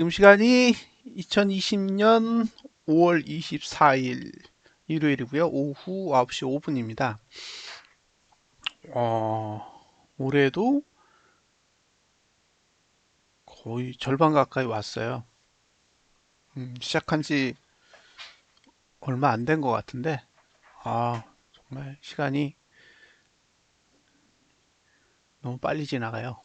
지금 시간이 2020년 5월 24일 일요일이고요. 오후 9시 5분입니다. 올해도 거의 절반 가까이 왔어요. 시작한 지 얼마 안 된 것 같은데, 정말 시간이 너무 빨리 지나가요.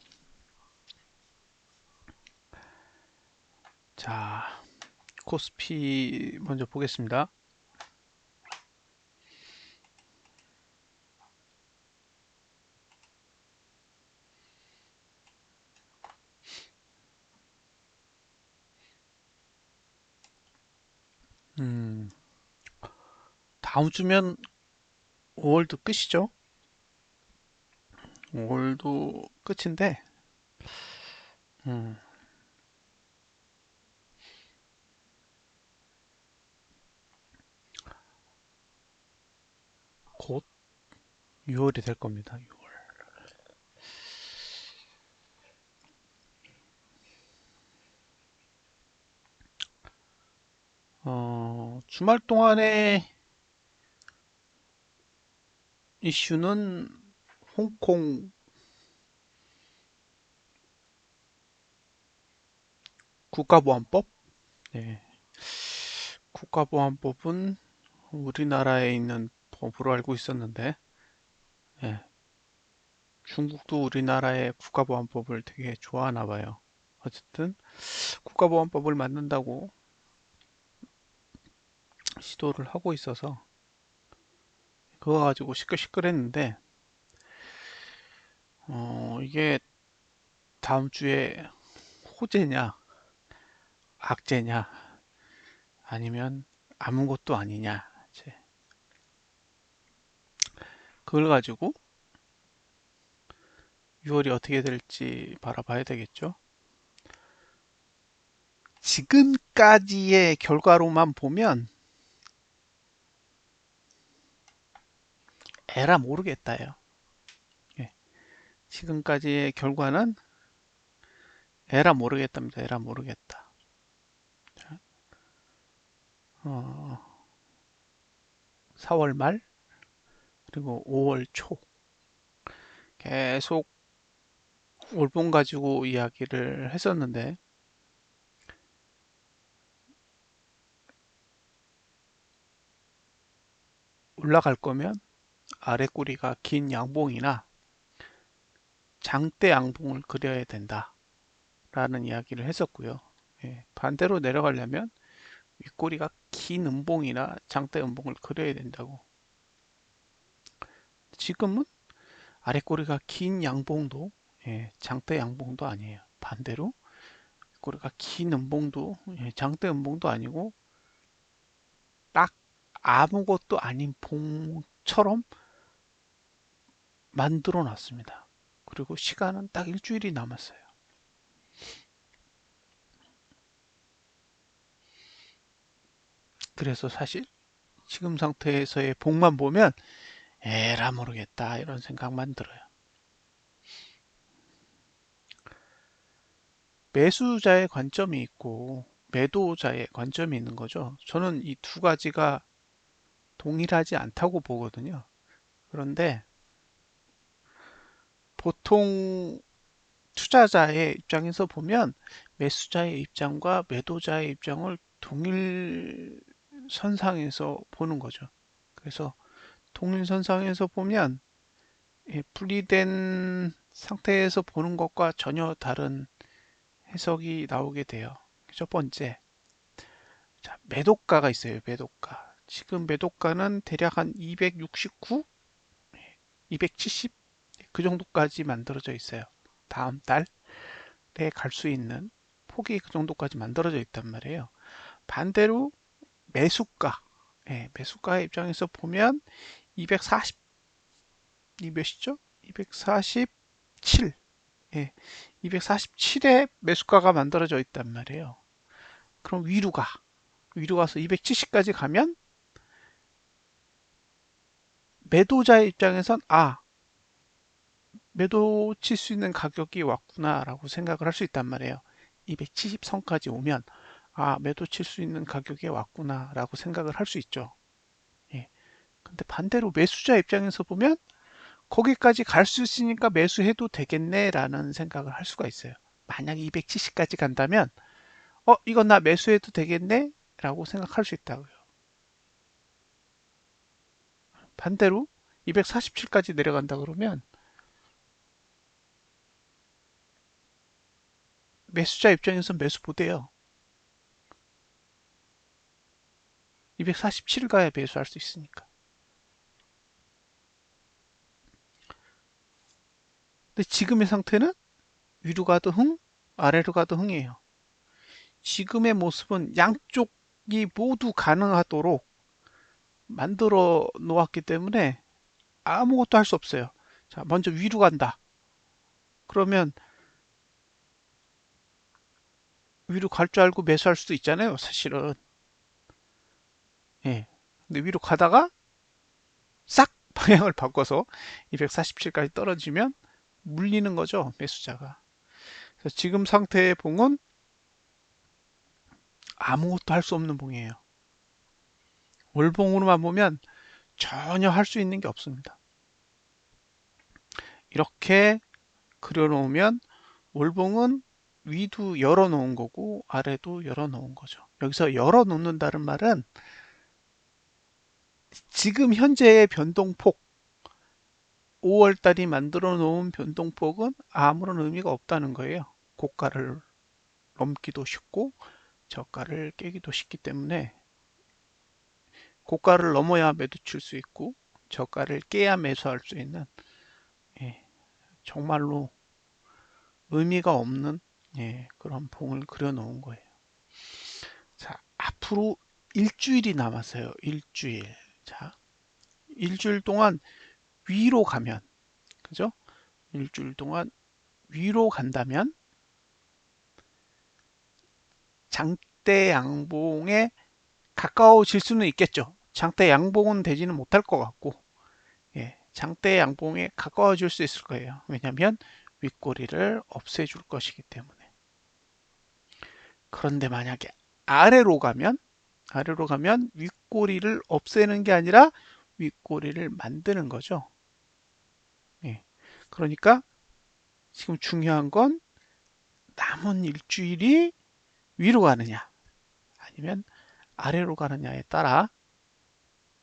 자, 코스피 먼저 보겠습니다. 음, 다음 주면 5월도 끝이죠. 5월도 끝인데, 음, 곧 6월이 될 겁니다. 6월. 주말 동안에 이슈는 홍콩 국가보안법? 네. 국가보안법은 우리나라에 있는 법으로 알고 있었는데, 예, 중국도 우리나라의 국가보안법을 되게 좋아하나 봐요. 어쨌든 국가보안법을 만든다고 시도를 하고 있어서 그거 가지고 시끌시끌했는데, 이게 다음 주에 호재냐, 악재냐, 아니면 아무것도 아니냐, 이제 그걸 가지고 6월이 어떻게 될지 바라봐야 되겠죠. 지금까지의 결과로만 보면 에라 모르겠다요. 예, 지금까지의 결과는 에라 모르겠답니다. 에라 모르겠다. 어, 4월 말 그리고 5월 초 계속 올봄 가지고 이야기를 했었는데 올라갈 거면 아래 꼬리가 긴 양봉이나 장대 양봉을 그려야 된다라는 이야기를 했었고요. 예, 반대로 내려가려면 윗꼬리가 긴 음봉이나 장대 음봉을 그려야 된다고. 지금은 아랫꼬리가 긴 양봉도 예, 장대 양봉도 아니에요. 반대로 꼬리가 긴 음봉도 예, 장대 음봉도 아니고 딱 아무것도 아닌 봉처럼 만들어 놨습니다. 그리고 시간은 딱 일주일이 남았어요. 그래서 사실 지금 상태에서의 봉만 보면 에라 모르겠다 이런 생각만 들어요. 매수자의 관점이 있고 매도자의 관점이 있는 거죠. 저는 이 두 가지가 동일하지 않다고 보거든요. 그런데 보통 투자자의 입장에서 보면 매수자의 입장과 매도자의 입장을 동일 선상에서 보는 거죠. 그래서 동일 선상에서 보면 분리된 상태에서 보는 것과 전혀 다른 해석이 나오게 돼요. 첫 번째, 자, 매도가가 있어요. 매도가. 지금 매도가는 대략 한 269, 270, 그 정도까지 만들어져 있어요. 다음 달에 갈 수 있는 폭이 그 정도까지 만들어져 있단 말이에요. 반대로 매수가, 매수가의 입장에서 보면 240, 이 몇이죠? 247, 247에 매수가가 만들어져 있단 말이에요. 그럼 위로 가서 270까지 가면 매도자의 입장에선 매도 칠 수 있는 가격이 왔구나라고 생각을 할 수 있단 말이에요. 270선까지 오면 아, 매도 칠 수 있는 가격에 왔구나 라고 생각을 할 수 있죠. 예. 근데 반대로 매수자 입장에서 보면 거기까지 갈 수 있으니까 매수해도 되겠네 라는 생각을 할 수가 있어요. 만약에 270까지 간다면 이건 나 매수해도 되겠네 라고 생각할 수 있다고요. 반대로 247까지 내려간다 그러면 매수자 입장에서 매수 못해요. 247 가야 매수할 수 있으니까. 근데 지금의 상태는 위로 가도 흥, 아래로 가도 흥이에요. 지금의 모습은 양쪽이 모두 가능하도록 만들어 놓았기 때문에 아무것도 할 수 없어요. 자, 먼저 위로 간다. 그러면 위로 갈 줄 알고 매수할 수도 있잖아요, 사실은. 예. 근데 위로 가다가 싹 방향을 바꿔서 247까지 떨어지면 물리는 거죠, 매수자가. 그래서 지금 상태의 봉은 아무것도 할 수 없는 봉이에요. 월봉으로만 보면 전혀 할 수 있는 게 없습니다. 이렇게 그려놓으면 월봉은 위도 열어놓은 거고 아래도 열어놓은 거죠. 여기서 열어놓는다는 말은 지금 현재의 변동폭 5월달이 만들어 놓은 변동폭은 아무런 의미가 없다는 거예요. 고가를 넘기도 쉽고 저가를 깨기도 쉽기 때문에 고가를 넘어야 매도 칠 수 있고 저가를 깨야 매수할 수 있는 예, 정말로 의미가 없는 그런 봉을 그려 놓은 거예요. 자, 앞으로 일주일이 남았어요. 일주일. 자, 일주일 동안 위로 가면, 그죠? 일주일 동안 위로 간다면 장대 양봉에 가까워질 수는 있겠죠. 장대 양봉은 되지는 못할 것 같고, 장대 양봉에 가까워질 수 있을 거예요. 왜냐하면 윗꼬리를 없애줄 것이기 때문에. 그런데 만약에 아래로 가면 윗꼬리를 없애는 게 아니라 윗꼬리를 만드는 거죠. 예. 그러니까 지금 중요한 건 남은 일주일이 위로 가느냐 아니면 아래로 가느냐에 따라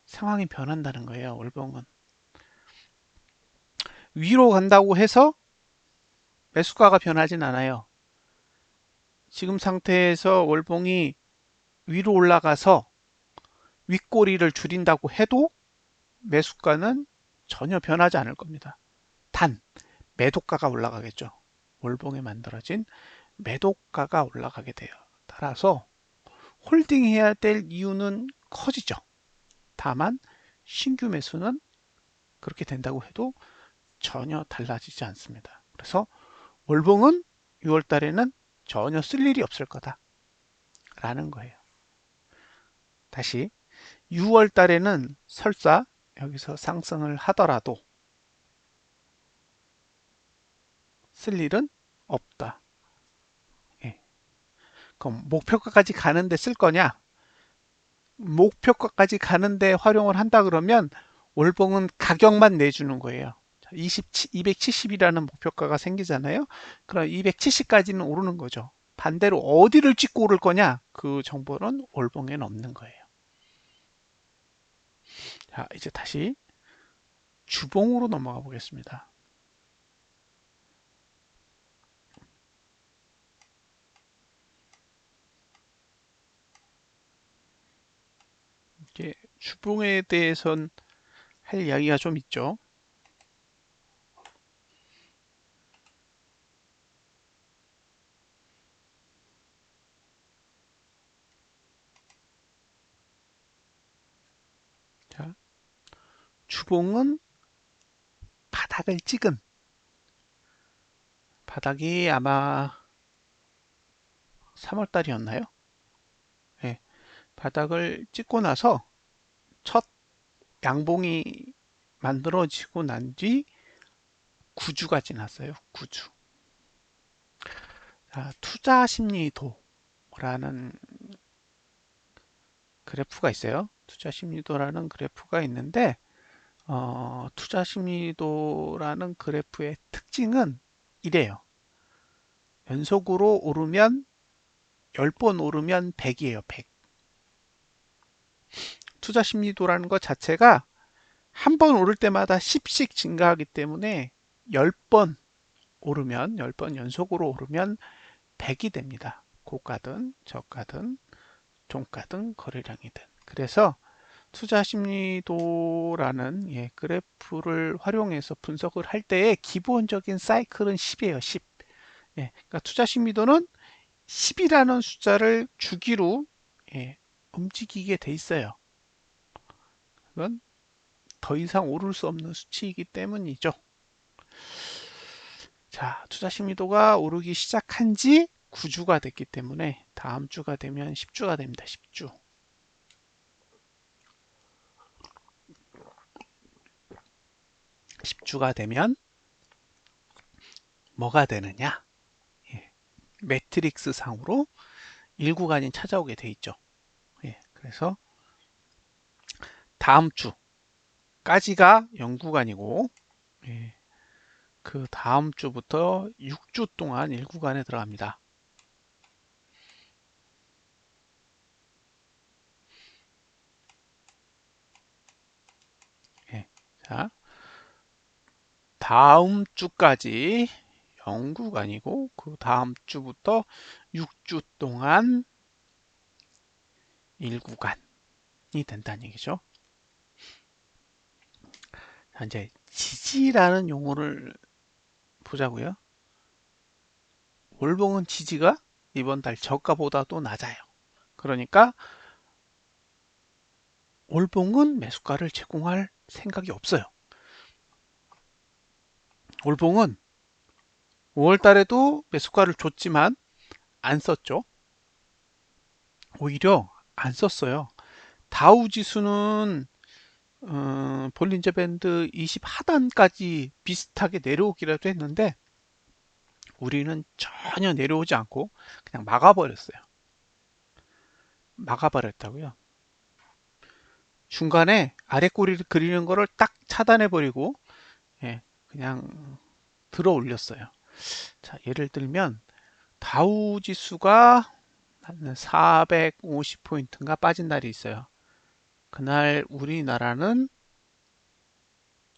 상황이 변한다는 거예요. 월봉은 위로 간다고 해서 매수가가 변하진 않아요. 지금 상태에서 월봉이 위로 올라가서 윗꼬리를 줄인다고 해도 매수가는 전혀 변하지 않을 겁니다. 단 매도가가 올라가겠죠. 월봉에 만들어진 매도가가 올라가게 돼요. 따라서 홀딩해야 될 이유는 커지죠. 다만 신규 매수는 그렇게 된다고 해도 전혀 달라지지 않습니다. 그래서 월봉은 6월 달에는 전혀 쓸 일이 없을 거다라는 거예요. 다시 6월 달에는 설사 여기서 상승을 하더라도 쓸 일은 없다. 예. 그럼 목표가까지 가는데 쓸 거냐? 목표가까지 가는데 활용을 한다 그러면 월봉은 가격만 내주는 거예요. 270이라는 목표가가 생기잖아요. 그럼 270까지는 오르는 거죠. 반대로 어디를 찍고 오를 거냐? 그 정보는 월봉에는 없는 거예요. 자, 이제 다시 주봉으로 넘어가 보겠습니다. 이게 주봉에 대해선 할 이야기가 좀 있죠. 자, 주봉은 바닥을 찍은 바닥이 아마 3월 달이었나요? 네, 바닥을 찍고 나서 첫 양봉이 만들어지고 난 뒤 9주가 지났어요. 9주. 투자 심리도라는 그래프가 있어요. 투자 심리도라는 그래프가 있는데, 투자 심리도라는 그래프의 특징은 이래요. 연속으로 오르면 10번 오르면 100이에요. 100. 투자 심리도라는 것 자체가 한 번 오를 때마다 10씩 증가하기 때문에 10번 오르면 10번 연속으로 오르면 100이 됩니다. 고가든 저가든 종가든 거래량이든. 그래서 투자 심리도라는 그래프를 활용해서 분석을 할 때의 기본적인 사이클은 10이에요. 10. 그러니까 투자 심리도는 10이라는 숫자를 주기로 움직이게 돼 있어요. 그건 더 이상 오를 수 없는 수치이기 때문이죠. 자, 투자 심리도가 오르기 시작한 지 9주가 됐기 때문에 다음 주가 되면 10주가 됩니다. 10주. 10주가 되면 뭐가 되느냐? 매트릭스 상으로 1구간이 찾아오게 돼 있죠. 그래서 다음 주까지가 0구간이고 그 다음 주부터 6주 동안 1구간에 들어갑니다. 자, 다음 주까지 0구간이고 그 다음 주부터 6주 동안 1구간이 된다는 얘기죠. 자, 이제 지지라는 용어를 보자고요. 월봉은 지지가 이번 달 저가보다도 낮아요. 그러니까 월봉은 매수가를 제공할 생각이 없어요. 월봉은 5월 달에도 매수가를 줬지만 안 썼죠. 오히려 안 썼어요. 다우 지수는 볼린저 밴드 20 하단까지 비슷하게 내려오기라도 했는데 우리는 전혀 내려오지 않고 그냥 막아버렸어요. 막아버렸다고요. 중간에 아래 꼬리를 그리는 거를 딱 차단해버리고 그냥 들어 올렸어요. 자, 예를 들면 다우 지수가 한 450포인트인가 빠진 날이 있어요. 그날 우리나라는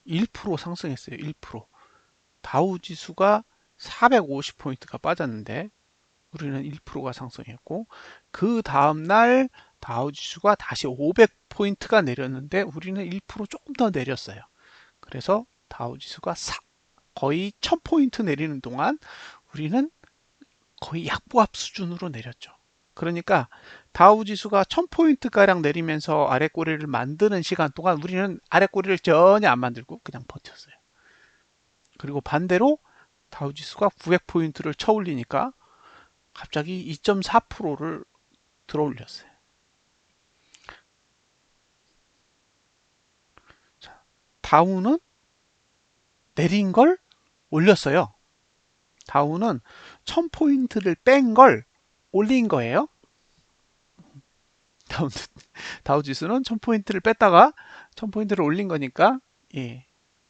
1% 상승했어요. 1%. 다우 지수가 450포인트가 빠졌는데 우리는 1%가 상승했고 그 다음날 다우 지수가 다시 500포인트가 내렸는데 우리는 1% 조금 더 내렸어요. 그래서 다우 지수가 거의 1000포인트 내리는 동안 우리는 거의 약보합 수준으로 내렸죠. 그러니까 다우 지수가 1000포인트 가량 내리면서 아래 꼬리를 만드는 시간 동안 우리는 아래 꼬리를 전혀 안 만들고 그냥 버텼어요. 그리고 반대로 다우 지수가 900포인트를 쳐 올리니까 갑자기 2.4%를 들어 올렸어요. 다우는 내린 걸 올렸어요. 다우는 1000포인트를 뺀 걸 올린 거예요. 다우 지수는 1000포인트를 뺐다가 1000포인트를 올린 거니까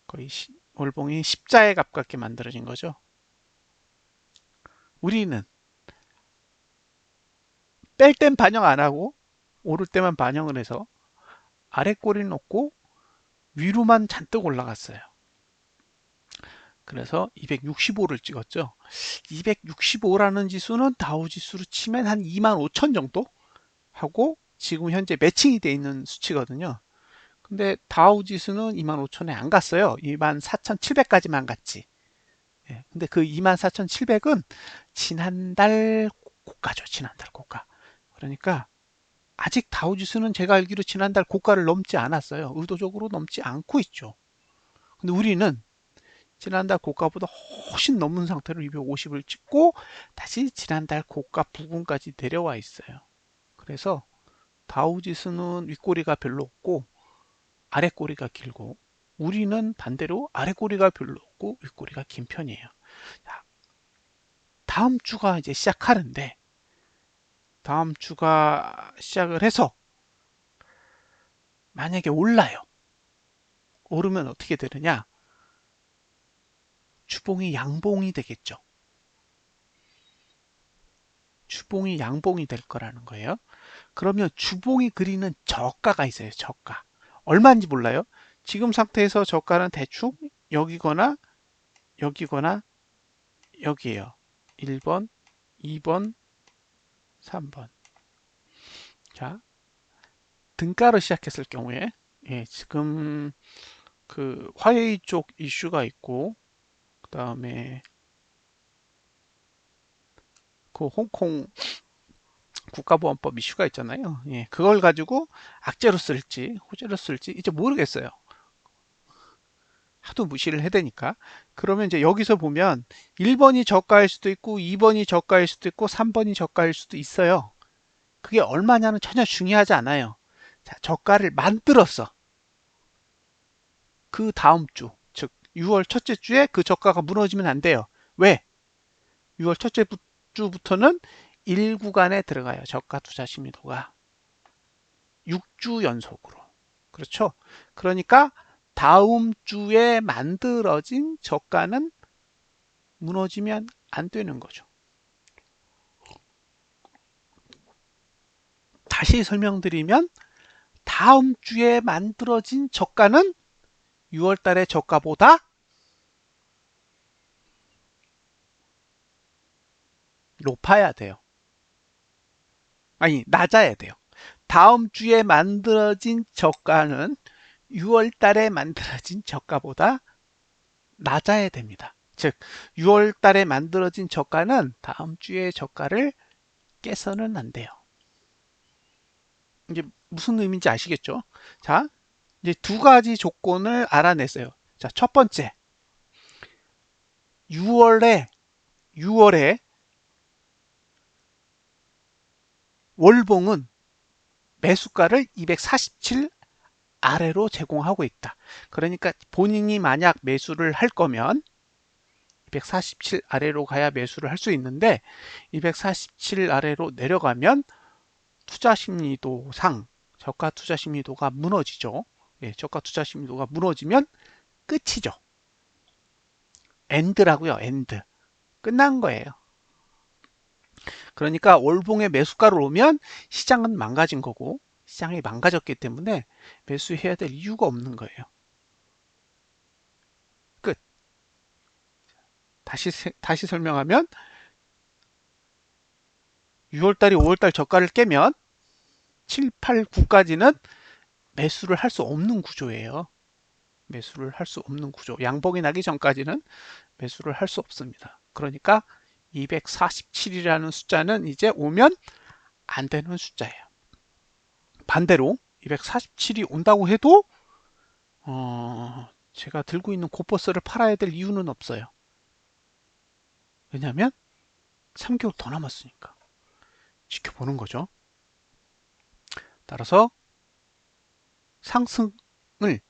거의 월봉이 십자에 가깝게 만들어진 거죠. 우리는 뺄 땐 반영 안 하고 오를 때만 반영을 해서 아래 꼬리 놓고 위로만 잔뜩 올라갔어요. 그래서 265를 찍었죠. 265라는 지수는 다우 지수로 치면 한 25,000 정도 하고 지금 현재 매칭이 돼 있는 수치거든요. 근데 다우 지수는 25,000에 안 갔어요. 24,700까지만 갔지. 근데 그 24,700은 지난달 고가죠. 지난달 고가. 그러니까 아직 다우 지수는 제가 알기로 지난달 고가를 넘지 않았어요. 의도적으로 넘지 않고 있죠. 근데 우리는 지난달 고가보다 훨씬 넘은 상태로 250을 찍고 다시 지난달 고가 부근까지 내려와 있어요. 그래서 다우지수는 윗꼬리가 별로 없고 아랫꼬리가 길고 우리는 반대로 아랫꼬리가 별로 없고 윗꼬리가 긴 편이에요. 다음 주가 이제 시작하는데, 다음 주가 시작을 해서 만약에 올라요. 오르면 어떻게 되느냐? 주봉이 양봉이 되겠죠. 주봉이 양봉이 될 거라는 거예요. 그러면 주봉이 그리는 저가가 있어요. 저가. 얼마인지 몰라요. 지금 상태에서 저가는 대충 여기거나 여기거나 여기에요. 1번, 2번, 3번. 자, 등가로 시작했을 경우에 지금 그 화웨이 쪽 이슈가 있고, 그 다음에 그 홍콩 국가보안법 이슈가 있잖아요. 그걸 가지고 악재로 쓸지 호재로 쓸지 이제 모르겠어요. 하도 무시를 해대니까. 그러면 이제 여기서 보면 1번이 저가일 수도 있고 2번이 저가일 수도 있고 3번이 저가일 수도 있어요. 그게 얼마냐는 전혀 중요하지 않아요. 자, 저가를 만들었어. 그 다음 주, 즉 6월 첫째 주에 그 저가가 무너지면 안 돼요. 왜? 6월 첫째 주부터는 1구간에 들어가요. 저가 투자 심리도가 6주 연속으로. 그렇죠? 그러니까 다음 주에 만들어진 저가는 무너지면 안 되는 거죠. 다시 설명드리면 다음 주에 만들어진 저가는 6월 달의 저가보다 높아야 돼요. 아니, 낮아야 돼요. 다음 주에 만들어진 저가는 6월 달에 만들어진 저가보다 낮아야 됩니다. 즉, 6월 달에 만들어진 저가는 다음 주의 저가를 깨서는 안 돼요. 이제 무슨 의미인지 아시겠죠? 자, 이제 두 가지 조건을 알아냈어요. 자, 첫 번째. 6월에 월봉은 매수가를 247 아래로 제공하고 있다. 그러니까 본인이 만약 매수를 할 거면 247 아래로 가야 매수를 할 수 있는데 247 아래로 내려가면 투자 심리도상 저가 투자 심리도가 무너지죠. 저가 투자 심리도가 무너지면 끝이죠. 엔드라고요. 엔드. 끝난 거예요. 그러니까 월봉에 매수가를 오면 시장은 망가진 거고 시장이 망가졌기 때문에 매수해야 될 이유가 없는 거예요. 끝. 다시 설명하면 6월달이 5월달 저가를 깨면 7, 8, 9까지는 매수를 할 수 없는 구조예요. 매수를 할 수 없는 구조. 양봉이 나기 전까지는 매수를 할 수 없습니다. 그러니까 247이라는 숫자는 이제 오면 안 되는 숫자예요. 반대로 247이 온다고 해도 제가 들고 있는 고퍼스를 팔아야 될 이유는 없어요. 왜냐하면 3개월 더 남았으니까 지켜보는 거죠. 따라서 상승을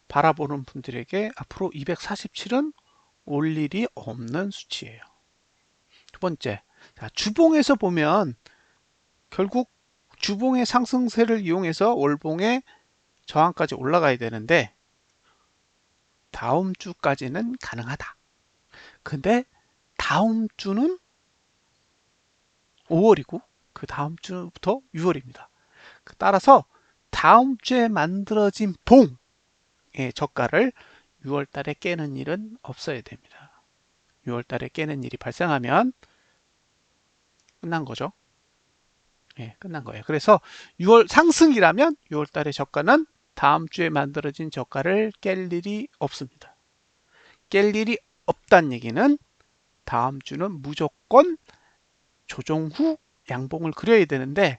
바라보는 분들에게 앞으로 247은 올 일이 없는 수치예요. 두 번째, 자, 주봉에서 보면 결국 주봉의 상승세를 이용해서 월봉의 저항까지 올라가야 되는데 다음 주까지는 가능하다. 근데 다음 주는 5월이고 그 다음 주부터 6월입니다. 따라서 다음 주에 만들어진 봉의 저가를 6월 달에 깨는 일은 없어야 됩니다. 6월 달에 깨는 일이 발생하면 끝난 거죠. 끝난 거예요. 그래서 6월 상승이라면 6월 달의 저가는 다음 주에 만들어진 저가를 깰 일이 없습니다. 깰 일이 없다는 얘기는 다음 주는 무조건 조정 후 양봉을 그려야 되는데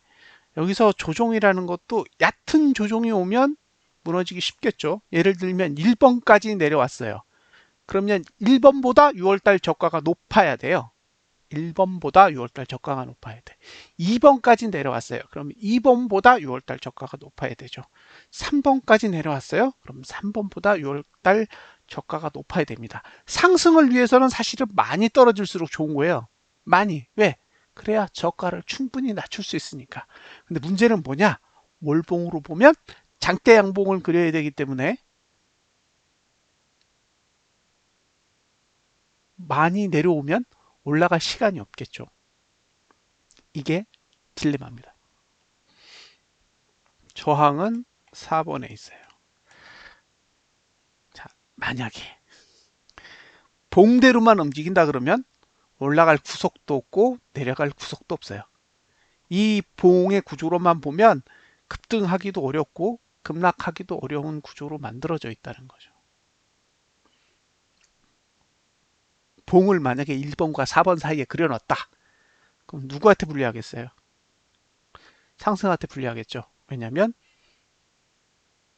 여기서 조정이라는 것도 얕은 조정이 오면 무너지기 쉽겠죠. 예를 들면 1번까지 내려왔어요. 그러면 1번보다 6월달 저가가 높아야 돼요. 1번보다 6월달 저가가 높아야 돼. 2번까지 내려왔어요. 그럼 2번보다 6월달 저가가 높아야 되죠. 3번까지 내려왔어요. 그럼 3번보다 6월달 저가가 높아야 됩니다. 상승을 위해서는 사실은 많이 떨어질수록 좋은 거예요. 많이. 왜? 그래야 저가를 충분히 낮출 수 있으니까. 근데 문제는 뭐냐? 월봉으로 보면 장대 양봉을 그려야 되기 때문에 많이 내려오면 올라갈 시간이 없겠죠. 이게 딜레마입니다. 저항은 4번에 있어요. 자, 만약에 봉대로만 움직인다 그러면 올라갈 구속도 없고 내려갈 구속도 없어요. 이 봉의 구조로만 보면 급등하기도 어렵고 급락하기도 어려운 구조로 만들어져 있다는 거죠. 봉을 만약에 1번과 4번 사이에 그려놨다. 그럼 누구한테 불리하겠어요? 상승한테 불리하겠죠. 왜냐하면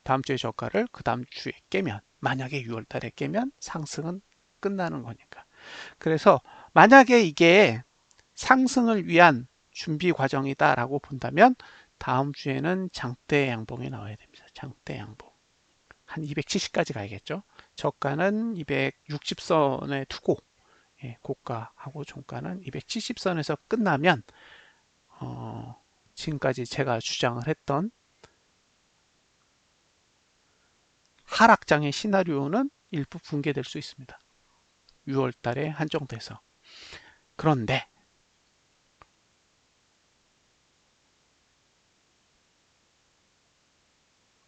다음 주에 저가를 그 다음 주에 깨면, 만약에 6월 달에 깨면 상승은 끝나는 거니까. 그래서 만약에 이게 상승을 위한 준비 과정이다라고 본다면 다음 주에는 장대 양봉이 나와야 됩니다. 장대 양봉. 한 270까지 가야겠죠. 저가는 260선에 두고 고가하고 종가는 270선에서 끝나면 지금까지 제가 주장을 했던 하락장의 시나리오는 일부 붕괴될 수 있습니다. 6월 달에 한정돼서. 그런데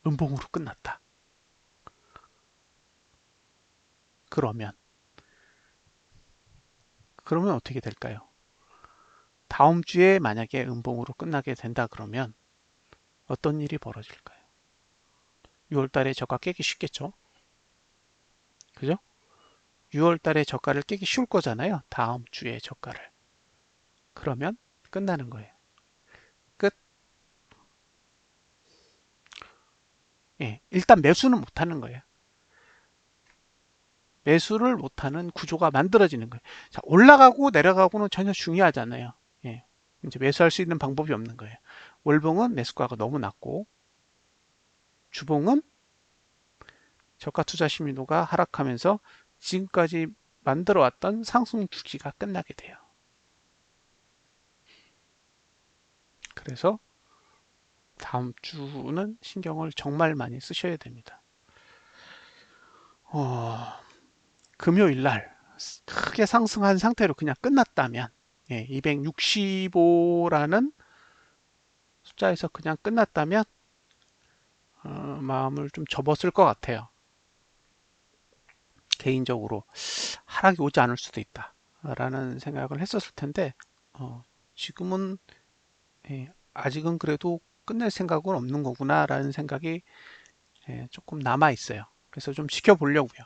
음봉으로 끝났다. 그러면 어떻게 될까요? 다음 주에 만약에 음봉으로 끝나게 된다 그러면 어떤 일이 벌어질까요? 6월 달에 저가 깨기 쉽겠죠? 그죠? 6월 달에 저가를 깨기 쉬울 거잖아요. 다음 주에 저가를. 그러면 끝나는 거예요. 끝. 예, 일단 매수는 못하는 거예요. 매수를 못하는 구조가 만들어지는 거예요. 자, 올라가고 내려가고는 전혀 중요하잖아요. 예, 이제 매수할 수 있는 방법이 없는 거예요. 월봉은 매수가가 너무 낮고 주봉은 저가 투자 심리도가 하락하면서 지금까지 만들어 왔던 상승 주기가 끝나게 돼요. 그래서 다음 주는 신경을 정말 많이 쓰셔야 됩니다. 금요일 날 크게 상승한 상태로 그냥 끝났다면 265라는 숫자에서 그냥 끝났다면 마음을 좀 접었을 것 같아요. 개인적으로 하락이 오지 않을 수도 있다 라는 생각을 했었을 텐데 지금은 아직은 그래도 끝낼 생각은 없는 거구나 라는 생각이 조금 남아 있어요. 그래서 좀 지켜보려고요.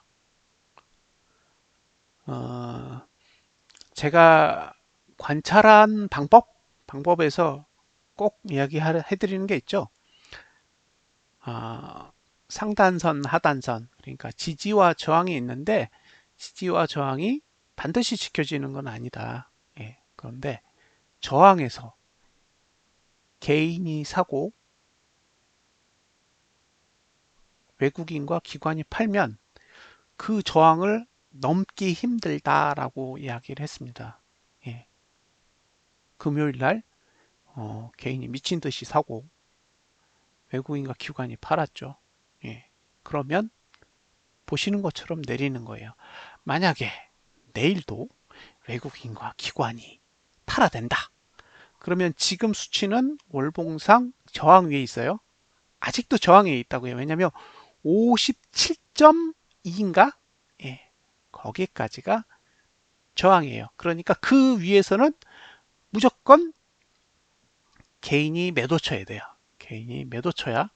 제가 관찰한 방법에서 꼭 이야기해드리는 게 있죠. 상단선, 하단선, 그러니까 지지와 저항이 있는데 지지와 저항이 반드시 지켜지는 건 아니다. 그런데 저항에서 개인이 사고 외국인과 기관이 팔면 그 저항을 넘기 힘들다라고 이야기를 했습니다. 금요일 날 개인이 미친 듯이 사고 외국인과 기관이 팔았죠. 그러면 보시는 것처럼 내리는 거예요. 만약에 내일도 외국인과 기관이 탈아된다. 그러면 지금 수치는 월봉상 저항 위에 있어요. 아직도 저항에 있다고요. 왜냐하면 57.2인가? 거기까지가 저항이에요. 그러니까 그 위에서는 무조건 개인이 매도 쳐야 돼요. 개인이 매도 쳐야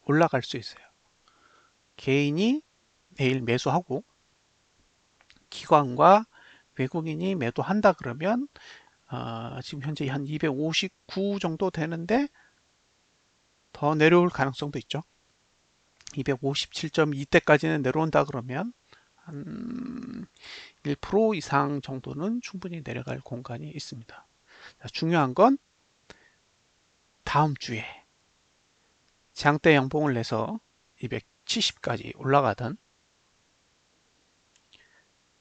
올라갈 수 있어요. 개인이 내일 매수하고 기관과 외국인이 매도한다 그러면 지금 현재 한 259 정도 되는데 더 내려올 가능성도 있죠. 257.2대까지는 내려온다 그러면 한 1% 이상 정도는 충분히 내려갈 공간이 있습니다. 자, 중요한 건 다음 주에 장대 양봉을 내서 270까지 올라가든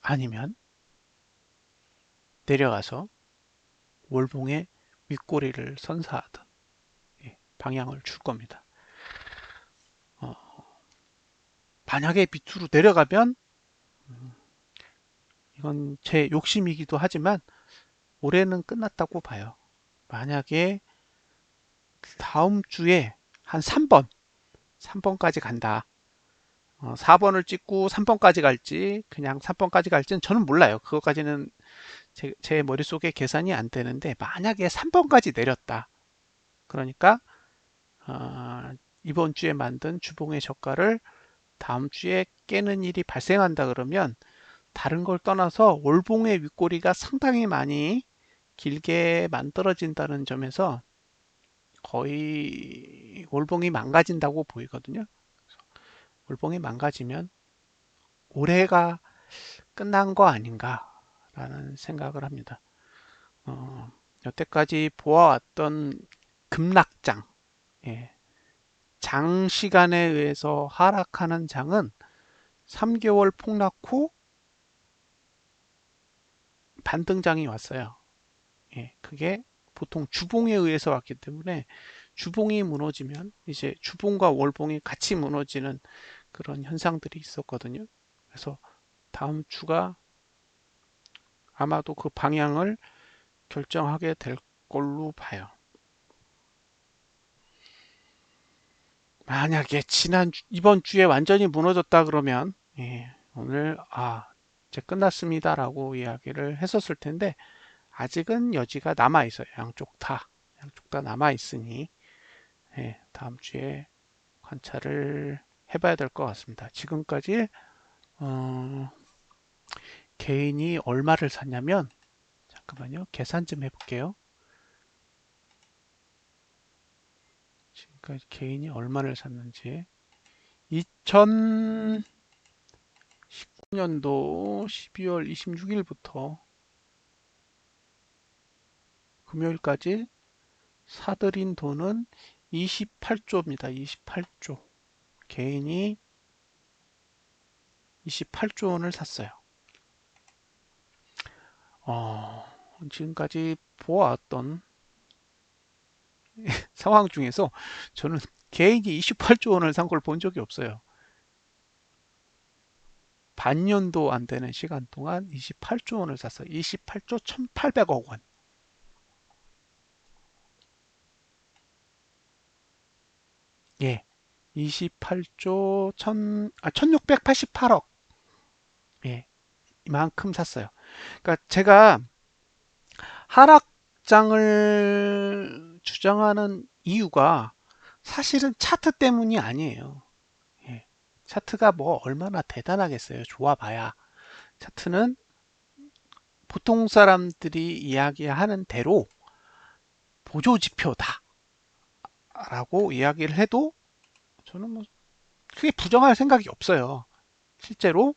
아니면 내려가서 월봉의 윗꼬리를 선사하든 방향을 줄 겁니다. 만약에 밑으로 내려가면 이건 제 욕심이기도 하지만 올해는 끝났다고 봐요. 만약에 다음 주에 한 3번까지 간다. 4번을 찍고 3번까지 갈지 그냥 3번까지 갈지는 저는 몰라요. 그것까지는 제 머릿속에 계산이 안 되는데 만약에 3번까지 내렸다. 그러니까 이번 주에 만든 주봉의 저가를 다음 주에 깨는 일이 발생한다 그러면 다른 걸 떠나서 월봉의 윗꼬리가 상당히 많이 길게 만들어진다는 점에서 거의 월봉이 망가진다고 보이거든요. 월봉이 망가지면 올해가 끝난 거 아닌가라는 생각을 합니다. 여태까지 보아왔던 급락장, 장시간에 의해서 하락하는 장은 3개월 폭락 후 반등장이 왔어요. 그게 보통 주봉에 의해서 왔기 때문에 주봉이 무너지면 이제 주봉과 월봉이 같이 무너지는 그런 현상들이 있었거든요. 그래서 다음 주가 아마도 그 방향을 결정하게 될 걸로 봐요. 만약에 이번 주에 완전히 무너졌다 그러면 오늘 이제 끝났습니다라고 이야기를 했었을 텐데 아직은 여지가 남아 있어요. 양쪽 다 남아 있으니 다음 주에 관찰을 해봐야 될 것 같습니다. 지금까지 개인이 얼마를 샀냐면 잠깐만요. 계산 좀 해볼게요. 지금까지 개인이 얼마를 샀는지 2019년도 12월 26일부터 금요일까지 사들인 돈은 28조입니다. 28조. 개인이 28조 원을 샀어요. 지금까지 보아왔던 상황 중에서 저는 개인이 28조 원을 산 걸 본 적이 없어요. 반년도 안 되는 시간 동안 28조 원을 샀어요. 28조 1,800억 원. 예. 28조 1688억. 예. 이만큼 샀어요. 그러니까 제가 하락장을 주장하는 이유가 사실은 차트 때문이 아니에요. 차트가 뭐 얼마나 대단하겠어요. 좋아봐야. 차트는 보통 사람들이 이야기하는 대로 보조지표다 라고 이야기를 해도 저는 뭐 크게 부정할 생각이 없어요. 실제로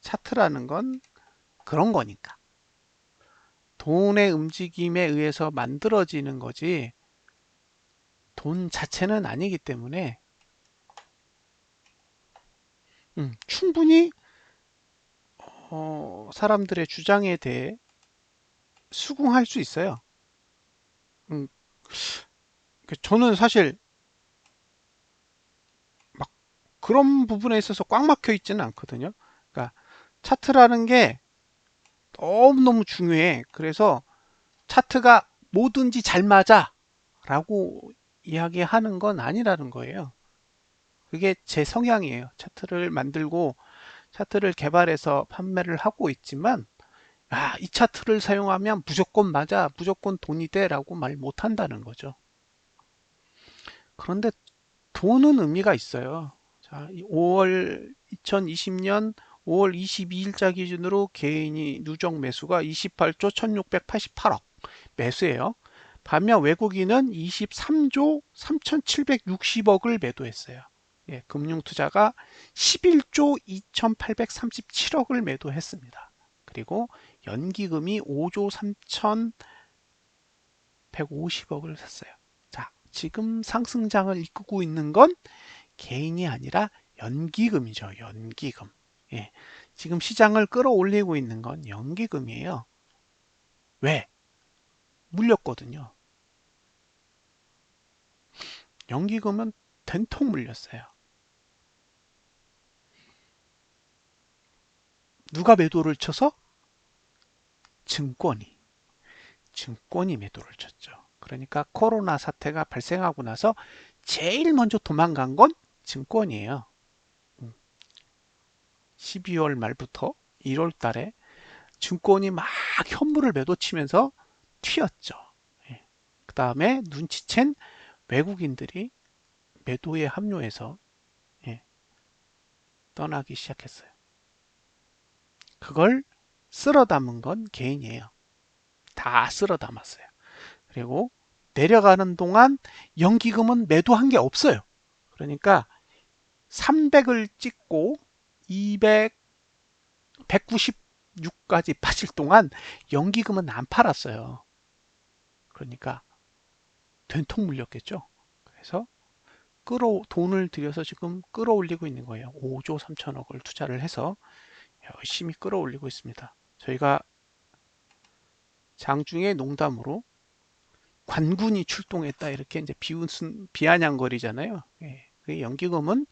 차트라는 건 그런 거니까. 돈의 움직임에 의해서 만들어지는 거지 돈 자체는 아니기 때문에 충분히 사람들의 주장에 대해 수긍할 수 있어요. 음, 저는 사실 막 그런 부분에 있어서 꽉 막혀 있지는 않거든요. 그러니까 차트라는 게 너무너무 중요해. 그래서 차트가 뭐든지 잘 맞아 라고 이야기하는 건 아니라는 거예요. 그게 제 성향이에요. 차트를 만들고 차트를 개발해서 판매를 하고 있지만 이 차트를 사용하면 무조건 맞아, 무조건 돈이 돼 라고 말 못한다는 거죠. 그런데 돈은 의미가 있어요. 자, 2020년 5월 22일자 기준으로 개인이 누적 매수가 28조 1688억 매수예요. 반면 외국인은 23조 3760억을 매도했어요. 금융투자가 11조 2837억을 매도했습니다. 그리고 연기금이 5조 3150억을 샀어요. 자, 지금 상승장을 이끌고 있는 건 개인이 아니라 연기금이죠. 연기금. 지금 시장을 끌어올리고 있는 건 연기금이에요. 왜? 물렸거든요. 연기금은 된통 물렸어요. 누가 매도를 쳐서? 증권이. 증권이 매도를 쳤죠. 그러니까 코로나 사태가 발생하고 나서 제일 먼저 도망간 건 증권이에요. 12월 말부터 1월 달에 증권이 막 현물을 매도치면서 튀었죠. 예. 그 다음에 눈치챈 외국인들이 매도에 합류해서 예, 떠나기 시작했어요. 그걸 쓸어 담은 건 개인이에요. 다 쓸어 담았어요. 그리고 내려가는 동안 연기금은 매도한 게 없어요. 그러니까 300을 찍고 200, 196까지 빠질 동안 연기금은 안 팔았어요. 그러니까 된통 물렸겠죠. 그래서 돈을 들여서 지금 끌어올리고 있는 거예요. 5조 3천억을 투자를 해서 열심히 끌어올리고 있습니다. 저희가 장중에 농담으로 관군이 출동했다 이렇게 이제 비아냥거리잖아요. 예. 그 연기금은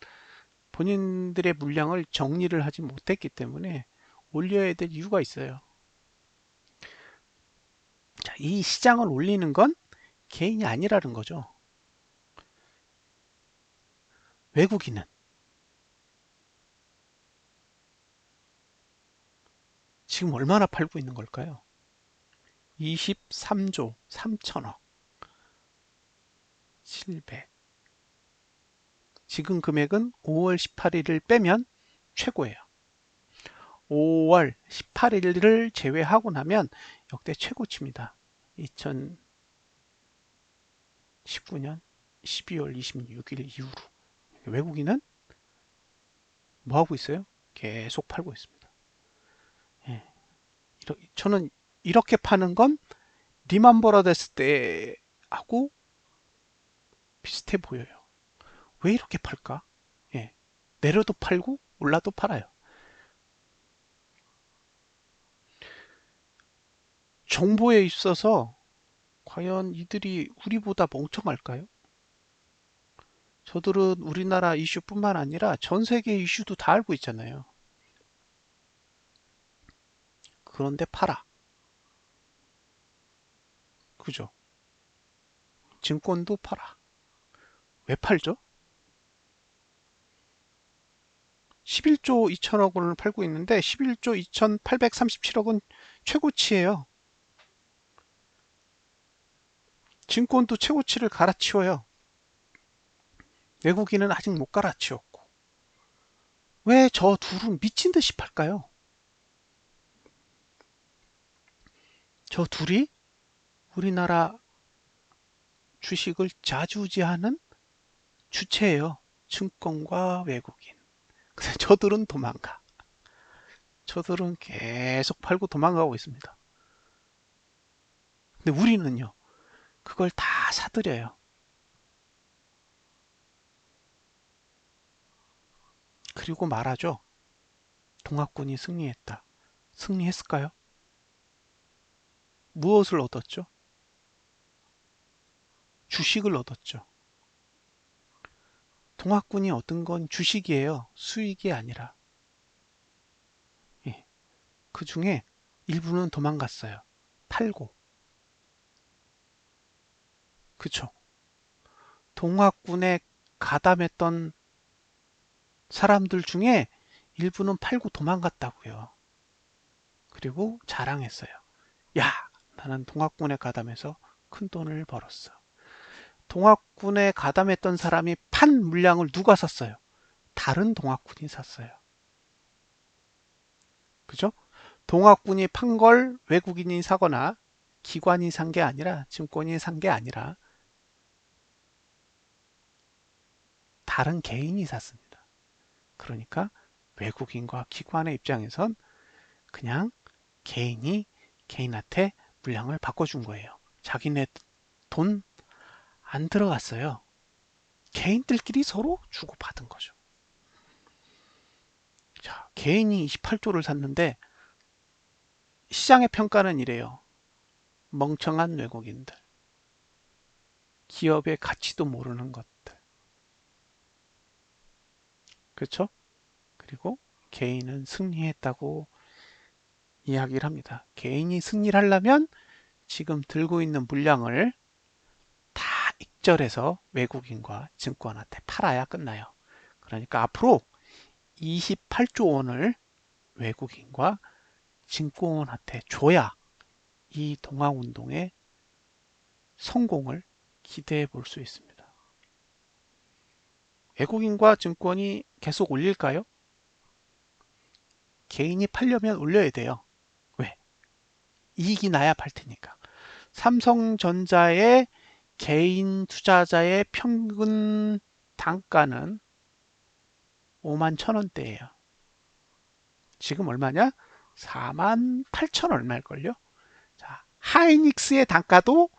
본인들의 물량을 정리를 하지 못했기 때문에 올려야 될 이유가 있어요. 자, 이 시장을 올리는 건 개인이 아니라는 거죠. 외국인은 지금 얼마나 팔고 있는 걸까요? 23조 3천억 700. 지금 금액은 5월 18일을 빼면 최고예요. 5월 18일을 제외하고 나면 역대 최고치입니다. 2019년 12월 26일 이후로. 외국인은 뭐 하고 있어요? 계속 팔고 있습니다. 예. 저는 이렇게 파는 건 리만 브라더스 때하고 비슷해 보여요. 왜 이렇게 팔까? 예. 내려도 팔고 올라도 팔아요. 정보에 있어서 과연 이들이 우리보다 멍청할까요? 저들은 우리나라 이슈뿐만 아니라 전 세계 이슈도 다 알고 있잖아요. 그런데 팔아. 그죠? 증권도 팔아. 왜 팔죠? 11조 2천억 원을 팔고 있는데 11조 2,837억은 최고치예요. 증권도 최고치를 갈아치워요. 외국인은 아직 못 갈아치웠고. 왜 저 둘은 미친 듯이 팔까요? 저 둘이 우리나라 주식을 좌지우지하는 주체예요. 증권과 외국인. 근데 저들은 도망가. 저들은 계속 팔고 도망가고 있습니다. 근데 우리는요, 그걸 다 사들여요. 그리고 말하죠. 동학군이 승리했다. 승리했을까요? 무엇을 얻었죠? 주식을 얻었죠. 동학군이 얻은 건 주식이에요. 수익이 아니라. 예. 그 중에 일부는 도망갔어요. 팔고. 그쵸? 동학군에 가담했던 사람들 중에 일부는 팔고 도망갔다고요. 그리고 자랑했어요. 야, 나는 동학군에 가담해서 큰 돈을 벌었어. 동학군에 가담했던 사람이 판 물량을 누가 샀어요? 다른 동학군이 샀어요. 그죠? 동학군이 판 걸 외국인이 사거나 기관이 산 게 아니라 증권이 산 게 아니라 다른 개인이 샀습니다. 그러니까 외국인과 기관의 입장에선 그냥 개인이 개인한테 물량을 바꿔준 거예요. 자기네 돈 안 들어갔어요. 개인들끼리 서로 주고받은 거죠. 자, 개인이 28조를 샀는데 시장의 평가는 이래요. 멍청한 외국인들, 기업의 가치도 모르는 것들, 그렇죠? 그리고 개인은 승리했다고 이야기를 합니다. 개인이 승리를 하려면 지금 들고 있는 물량을 다 익절해서 외국인과 증권한테 팔아야 끝나요. 그러니까 앞으로 28조 원을 외국인과 증권한테 줘야 이 동아운동의 성공을 기대해 볼 수 있습니다. 외국인과 증권이 계속 올릴까요? 개인이 팔려면 올려야 돼요. 왜? 이익이 나야 팔 테니까. 삼성전자의 개인 투자자의 평균 단가는 5만 1,000원대예요. 지금 얼마냐? 4만 8천 얼마일걸요? 자, 하이닉스의 단가도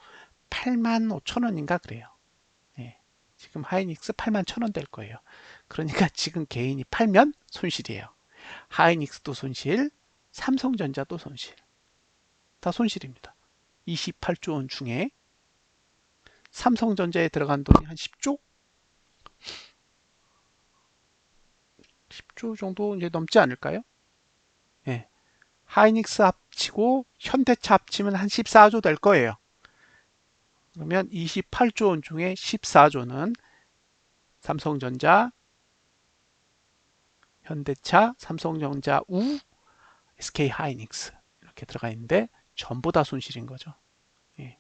8만 5천 원인가 그래요. 예, 지금 하이닉스 8만 1,000원 될 거예요. 그러니까 지금 개인이 팔면 손실이에요. 하이닉스도 손실, 삼성전자도 손실. 다 손실입니다. 28조 원 중에 삼성전자에 들어간 돈이 한 10조? 10조 정도 이제 넘지 않을까요? 예. 하이닉스 합치고 현대차 합치면 한 14조 될 거예요. 그러면 28조 원 중에 14조는 삼성전자, 현대차, 삼성전자 우, SK하이닉스 이렇게 들어가 있는데 전부 다 손실인 거죠. 예.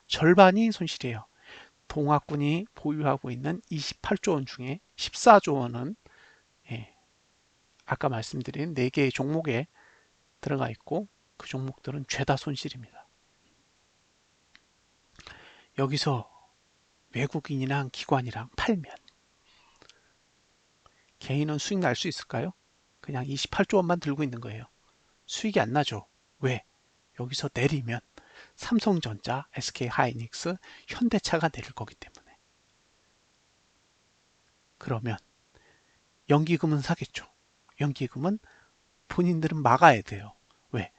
절반이 손실이에요. 동학군이 보유하고 있는 28조 원 중에 14조 원은 예, 아까 말씀드린 4개의 종목에 들어가 있고 그 종목들은 죄다 손실입니다. 여기서 외국인이랑 기관이랑 팔면 개인은 수익 날 수 있을까요? 그냥 28조 원만 들고 있는 거예요. 수익이 안 나죠. 왜? 여기서 내리면 삼성전자, SK하이닉스, 현대차가 내릴 거기 때문에. 그러면 연기금은 사겠죠. 연기금은 본인들은 막아야 돼요. 왜?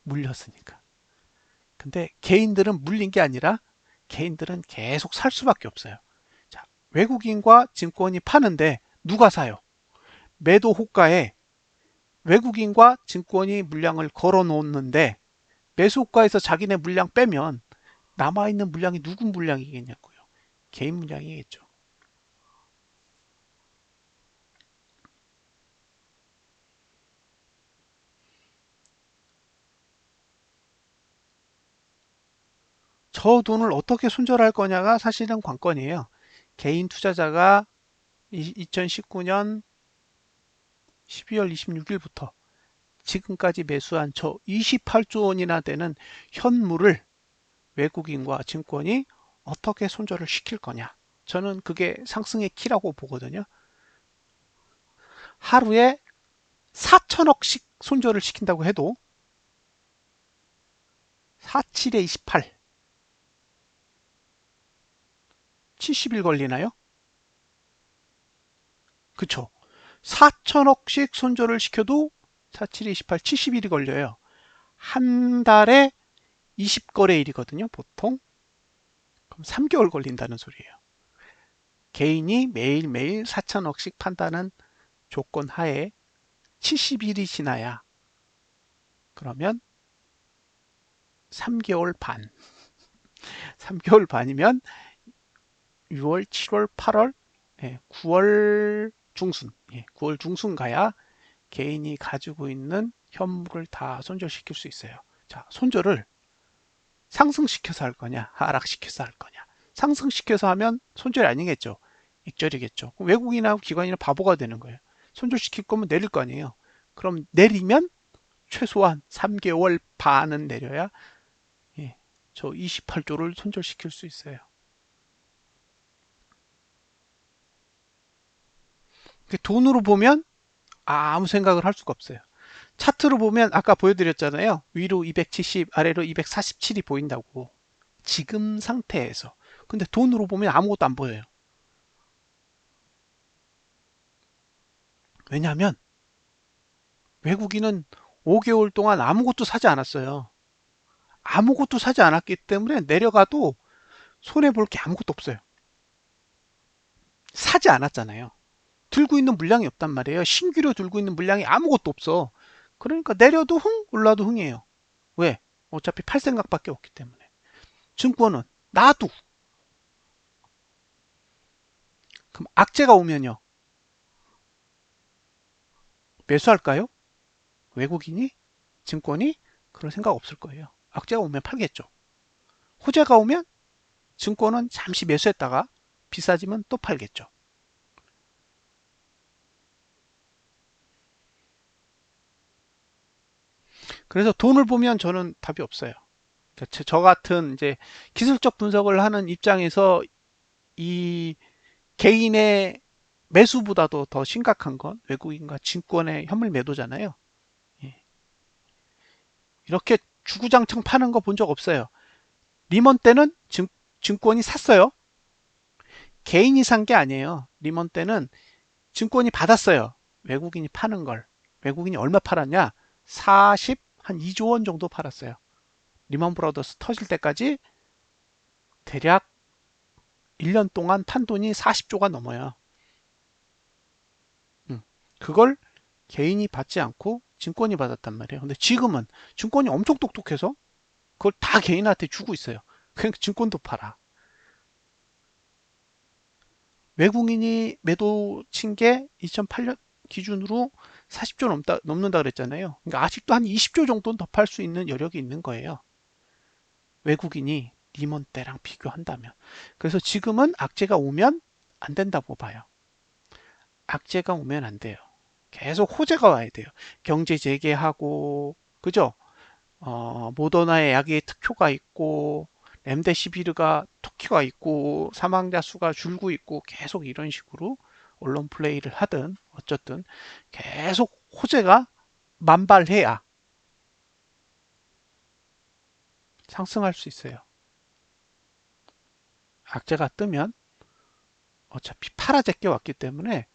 물렸으니까. 근데 개인들은 물린 게 아니라 개인들은 계속 살 수밖에 없어요. 자, 외국인과 증권이 파는데 누가 사요? 매도 호가에 외국인과 증권이 물량을 걸어 놓는데 매수 호가에서 자기네 물량 빼면 남아있는 물량이 누군 물량이겠냐고요. 개인 물량이겠죠. 저 돈을 어떻게 손절할 거냐가 사실은 관건이에요. 개인 투자자가 2019년 12월 26일부터 지금까지 매수한 저 28조 원이나 되는 현물을 외국인과 증권이 어떻게 손절을 시킬 거냐. 저는 그게 상승의 키라고 보거든요. 하루에 4천억씩 손절을 시킨다고 해도 47에 28, 70일 걸리나요? 그쵸? 4천억씩 손절을 시켜도 47에 28, 70일이 걸려요. 한 달에 20거래일이거든요, 보통. 그럼 3개월 걸린다는 소리예요. 개인이 매일매일 4천억씩 판다는 조건 하에 70일이 지나야 그러면 3개월 반. 3개월 반이면 6월, 7월, 8월, 9월 중순, 9월 중순 가야 개인이 가지고 있는 현물을 다 손절시킬 수 있어요. 자, 손절을 상승시켜서 할 거냐, 하락시켜서 할 거냐. 상승시켜서 하면 손절이 아니겠죠. 익절이겠죠. 외국인하고 기관이나 바보가 되는 거예요. 손절시킬 거면 내릴 거 아니에요. 그럼 내리면 최소한 3개월 반은 내려야 저 28조를 손절시킬 수 있어요. 돈으로 보면 아무 생각을 할 수가 없어요. 차트로 보면 아까 보여드렸잖아요. 위로 270, 아래로 247이 보인다고. 지금 상태에서. 근데 돈으로 보면 아무것도 안 보여요. 왜냐하면 외국인은 5개월 동안 아무것도 사지 않았어요. 아무것도 사지 않았기 때문에 내려가도 손해볼 게 아무것도 없어요. 사지 않았잖아요. 들고 있는 물량이 없단 말이에요. 신규로 들고 있는 물량이 아무것도 없어. 그러니까 내려도 흥, 올라도 흥이에요. 왜? 어차피 팔 생각밖에 없기 때문에. 증권은 나도. 그럼 악재가 오면요. 매수할까요? 외국인이? 증권이? 그럴 생각 없을 거예요. 악재가 오면 팔겠죠. 호재가 오면 증권은 잠시 매수했다가 비싸지면 또 팔겠죠. 그래서 돈을 보면 저는 답이 없어요. 그러니까 저 같은 이제 기술적 분석을 하는 입장에서 이 개인의 매수보다도 더 심각한 건 외국인과 증권의 현물 매도잖아요. 예. 이렇게 주구장창 파는 거 본 적 없어요. 리먼 때는 증권이 샀어요. 개인이 산 게 아니에요. 리먼 때는 증권이 받았어요. 외국인이 파는 걸. 외국인이 얼마 팔았냐? 40, 한 2조 원 정도 팔았어요. 리먼 브라더스 터질 때까지 대략 1년 동안 판 돈이 40조가 넘어요. 그걸 개인이 받지 않고 증권이 받았단 말이에요. 근데 지금은 증권이 엄청 똑똑해서 그걸 다 개인한테 주고 있어요. 그러니까 증권도 팔아. 외국인이 매도 친 게 2008년 기준으로 40조 넘는다 그랬잖아요. 그러니까 아직도 한 20조 정도는 더 팔 수 있는 여력이 있는 거예요. 외국인이 리먼 때랑 비교한다면. 그래서 지금은 악재가 오면 안 된다고 봐요. 악재가 오면 안 돼요. 계속 호재가 와야 돼요. 경제 재개하고, 그죠? 모더나의 약의 특효가 있고, 렘데시비르가 특효가 있고, 사망자 수가 줄고 있고, 계속 이런 식으로 언론 플레이를 하든, 어쨌든, 계속 호재가 만발해야 상승할 수 있어요. 악재가 뜨면 어차피 팔아제껴 왔기 때문에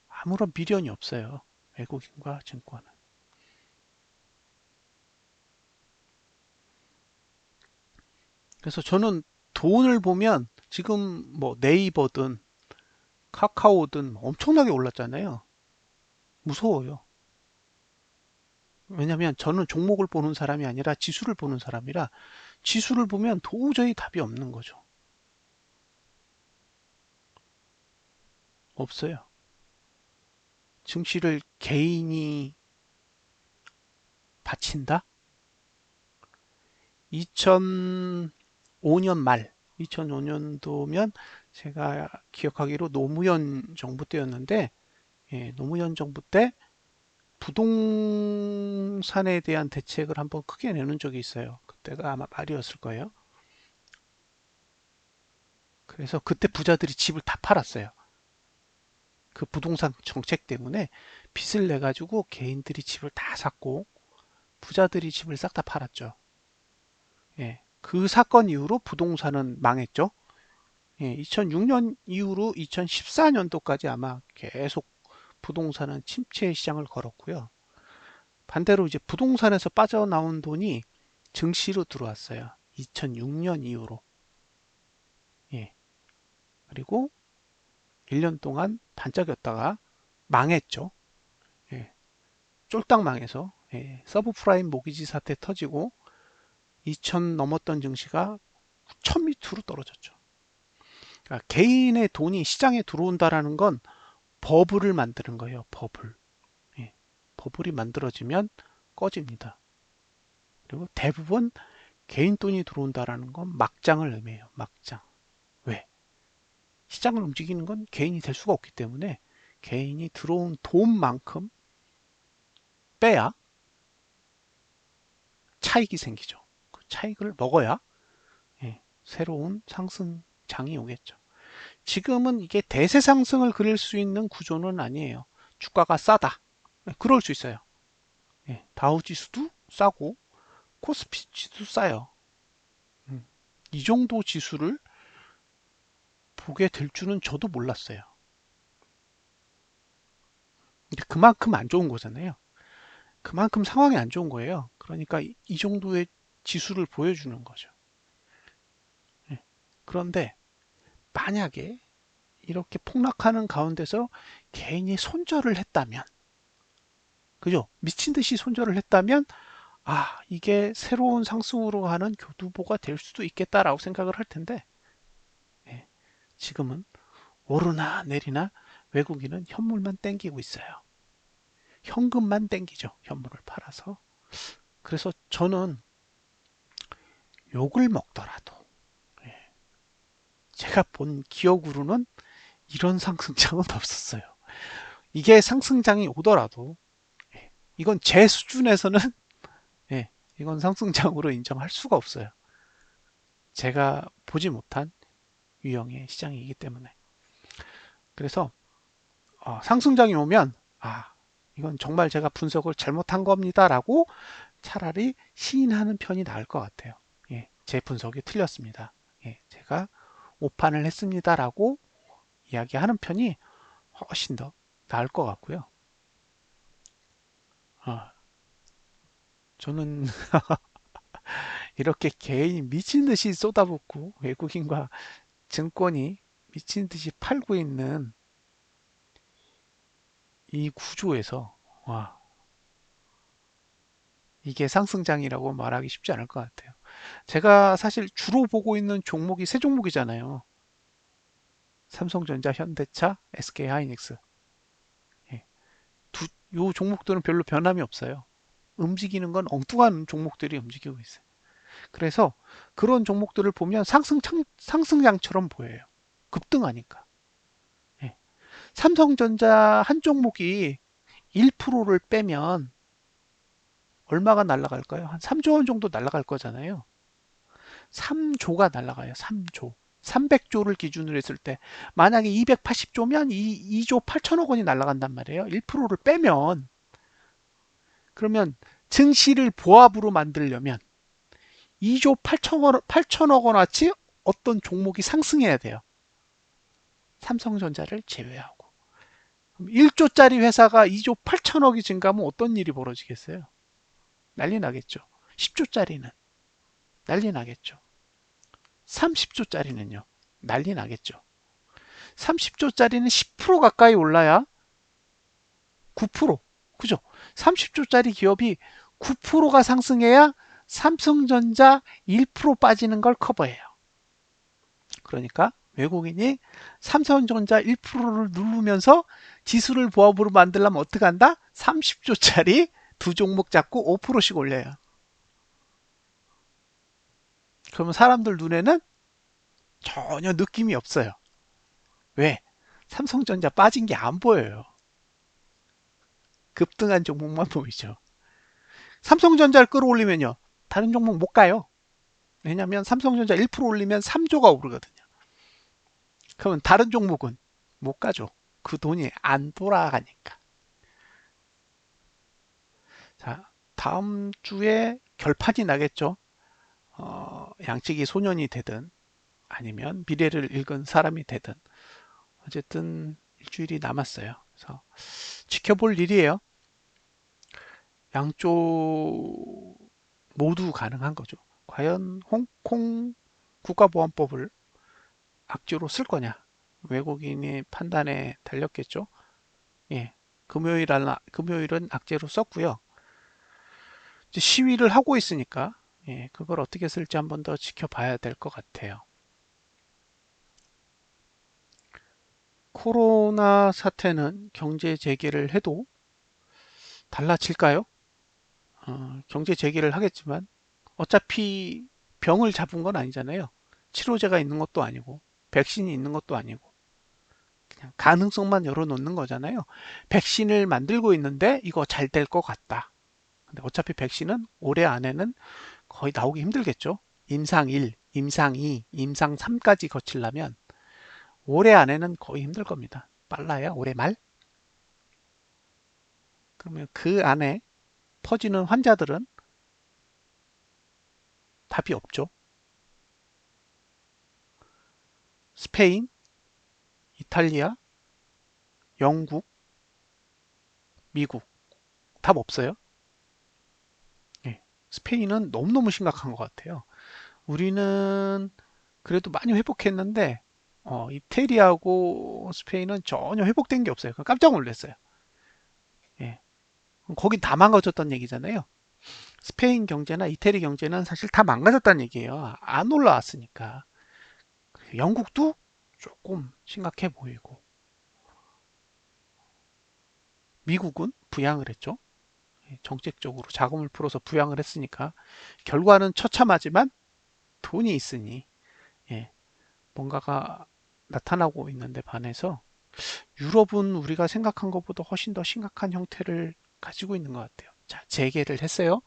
아무런 미련이 없어요. 외국인과 증권은. 그래서 저는 돈을 보면 지금 뭐 네이버든 카카오든 엄청나게 올랐잖아요. 무서워요. 왜냐면 저는 종목을 보는 사람이 아니라 지수를 보는 사람이라 지수를 보면 도저히 답이 없는 거죠. 없어요. 증시를 개인이 바친다? 2005년 말, 2005년도면 제가 기억하기로 노무현 정부 때였는데, 예, 노무현 정부 때 부동산에 대한 대책을 한번 크게 내놓은 적이 있어요. 그때가 아마 말이었을 거예요. 그래서 그때 부자들이 집을 다 팔았어요. 그 부동산 정책 때문에 빚을 내 가지고 개인들이 집을 다 샀고 부자들이 집을 싹 다 팔았죠. 예. 그 사건 이후로 부동산은 망했죠. 예, 2006년 이후로 2014년도까지 아마 계속 부동산은 침체 시장을 걸었고요. 반대로 이제 부동산에서 빠져나온 돈이 증시로 들어왔어요. 2006년 이후로. 예. 그리고 1년 동안 반짝였다가 망했죠. 예. 쫄딱 망해서 예. 서브프라임 모기지 사태 터지고 2000 넘었던 증시가 9천 밑으로 떨어졌죠. 그러니까 개인의 돈이 시장에 들어온다라는 건 버블을 만드는 거예요. 버블. 예. 버블이 만들어지면 꺼집니다. 그리고 대부분 개인 돈이 들어온다라는 건 막장을 의미해요. 막장. 왜? 시장을 움직이는 건 개인이 될 수가 없기 때문에 개인이 들어온 돈만큼 빼야 차익이 생기죠. 그 차익을 먹어야 예, 새로운 상승장이 오겠죠. 지금은 이게 대세 상승을 그릴 수 있는 구조는 아니에요. 주가가 싸다. 예, 그럴 수 있어요. 예, 다우 지수도 싸고 코스피 지수도 싸요. 이 정도 지수를 보게 될 줄은 저도 몰랐어요. 근데 그만큼 안 좋은 거잖아요. 그만큼 상황이 안 좋은 거예요. 그러니까 이 정도의 지수를 보여주는 거죠. 예. 그런데 만약에 이렇게 폭락하는 가운데서 개인이 손절을 했다면, 그죠? 미친 듯이 손절을 했다면, 아, 이게 새로운 상승으로 가는 교두보가 될 수도 있겠다라고 생각을 할 텐데, 예. 지금은 오르나 내리나 외국인은 현물만 땡기고 있어요. 현금만 땡기죠. 현물을 팔아서. 그래서 저는 욕을 먹더라도, 예. 제가 본 기억으로는 이런 상승장은 없었어요. 이게 상승장이 오더라도, 예. 이건 제 수준에서는 예, 이건 상승장으로 인정할 수가 없어요. 제가 보지 못한 유형의 시장이기 때문에. 그래서 상승장이 오면 이건 정말 제가 분석을 잘못한 겁니다라고 차라리 시인하는 편이 나을 것 같아요. 예, 제 분석이 틀렸습니다. 예, 제가 오판을 했습니다라고 이야기하는 편이 훨씬 더 나을 것 같고요. 저는 이렇게 개인이 미친 듯이 쏟아붓고 외국인과 증권이 미친 듯이 팔고 있는 이 구조에서 와, 이게 상승장이라고 말하기 쉽지 않을 것 같아요. 제가 사실 주로 보고 있는 종목이 세 종목이잖아요. 삼성전자, 현대차, SK하이닉스. 예. 요 종목들은 별로 변함이 없어요. 움직이는 건 엉뚱한 종목들이 움직이고 있어요. 그래서 그런 종목들을 보면 상승장처럼 보여요. 급등하니까. 예. 삼성전자 한 종목이 1%를 빼면 얼마가 날아갈까요? 한 3조 원 정도 날아갈 거잖아요. 3조가 날아가요. 3조. 300조를 기준으로 했을 때 만약에 280조면 2조 8천억 원이 날아간단 말이에요. 1%를 빼면 그러면 증시를 보합으로 만들려면 2조 8천억 원어치 어떤 종목이 상승해야 돼요. 삼성전자를 제외하고. 1조짜리 회사가 2조 8천억이 증가하면 어떤 일이 벌어지겠어요? 난리 나겠죠. 10조짜리는 난리 나겠죠. 30조짜리는요. 난리 나겠죠. 30조짜리는 10% 가까이 올라야 9%. 그죠? 30조짜리 기업이 9%가 상승해야 삼성전자 1% 빠지는 걸 커버해요. 그러니까 외국인이 삼성전자 1%를 누르면서 지수를 보합으로 만들려면 어떻게 한다? 30조짜리 두 종목 잡고 5%씩 올려요. 그러면 사람들 눈에는 전혀 느낌이 없어요. 왜? 삼성전자 빠진 게 안 보여요. 급등한 종목만 보이죠. 삼성전자를 끌어올리면요. 다른 종목 못 가요. 왜냐하면 삼성전자 1% 올리면 3조가 오르거든요. 그러면 다른 종목은 못 가죠. 그 돈이 안 돌아가니까. 자, 다음 주에 결판이 나겠죠. 양측이 소년이 되든 아니면 미래를 읽은 사람이 되든 어쨌든 일주일이 남았어요. 그래서 지켜볼 일이에요. 양쪽 모두 가능한 거죠. 과연 홍콩 국가보안법을 악재로 쓸 거냐? 외국인이 판단에 달렸겠죠. 예. 금요일은 악재로 썼고요. 이제 시위를 하고 있으니까 예, 그걸 어떻게 쓸지 한번 더 지켜봐야 될 것 같아요. 코로나 사태는 경제 재개를 해도 달라질까요? 경제 재개를 하겠지만 어차피 병을 잡은 건 아니잖아요. 치료제가 있는 것도 아니고 백신이 있는 것도 아니고 그냥 가능성만 열어놓는 거잖아요. 백신을 만들고 있는데 이거 잘 될 것 같다. 근데 어차피 백신은 올해 안에는 거의 나오기 힘들겠죠. 임상 1, 임상 2, 임상 3까지 거치려면 올해 안에는 거의 힘들 겁니다. 빨라야 올해 말? 그러면 그 안에 퍼지는 환자들은 답이 없죠. 스페인, 이탈리아, 영국, 미국 답 없어요. 예. 스페인은 너무너무 심각한 것 같아요. 우리는 그래도 많이 회복했는데 이태리하고 스페인은 전혀 회복된 게 없어요. 깜짝 놀랐어요. 예. 거긴 다 망가졌다는 얘기잖아요. 스페인 경제나 이태리 경제는 사실 다 망가졌다는 얘기예요. 안 올라왔으니까. 영국도 조금 심각해 보이고, 미국은 부양을 했죠. 예, 정책적으로 자금을 풀어서 부양을 했으니까 결과는 처참하지만 돈이 있으니 예, 뭔가가 나타나고 있는데 반해서 유럽은 우리가 생각한 것보다 훨씬 더 심각한 형태를 가지고 있는 것 같아요. 자, 재개를 했어요.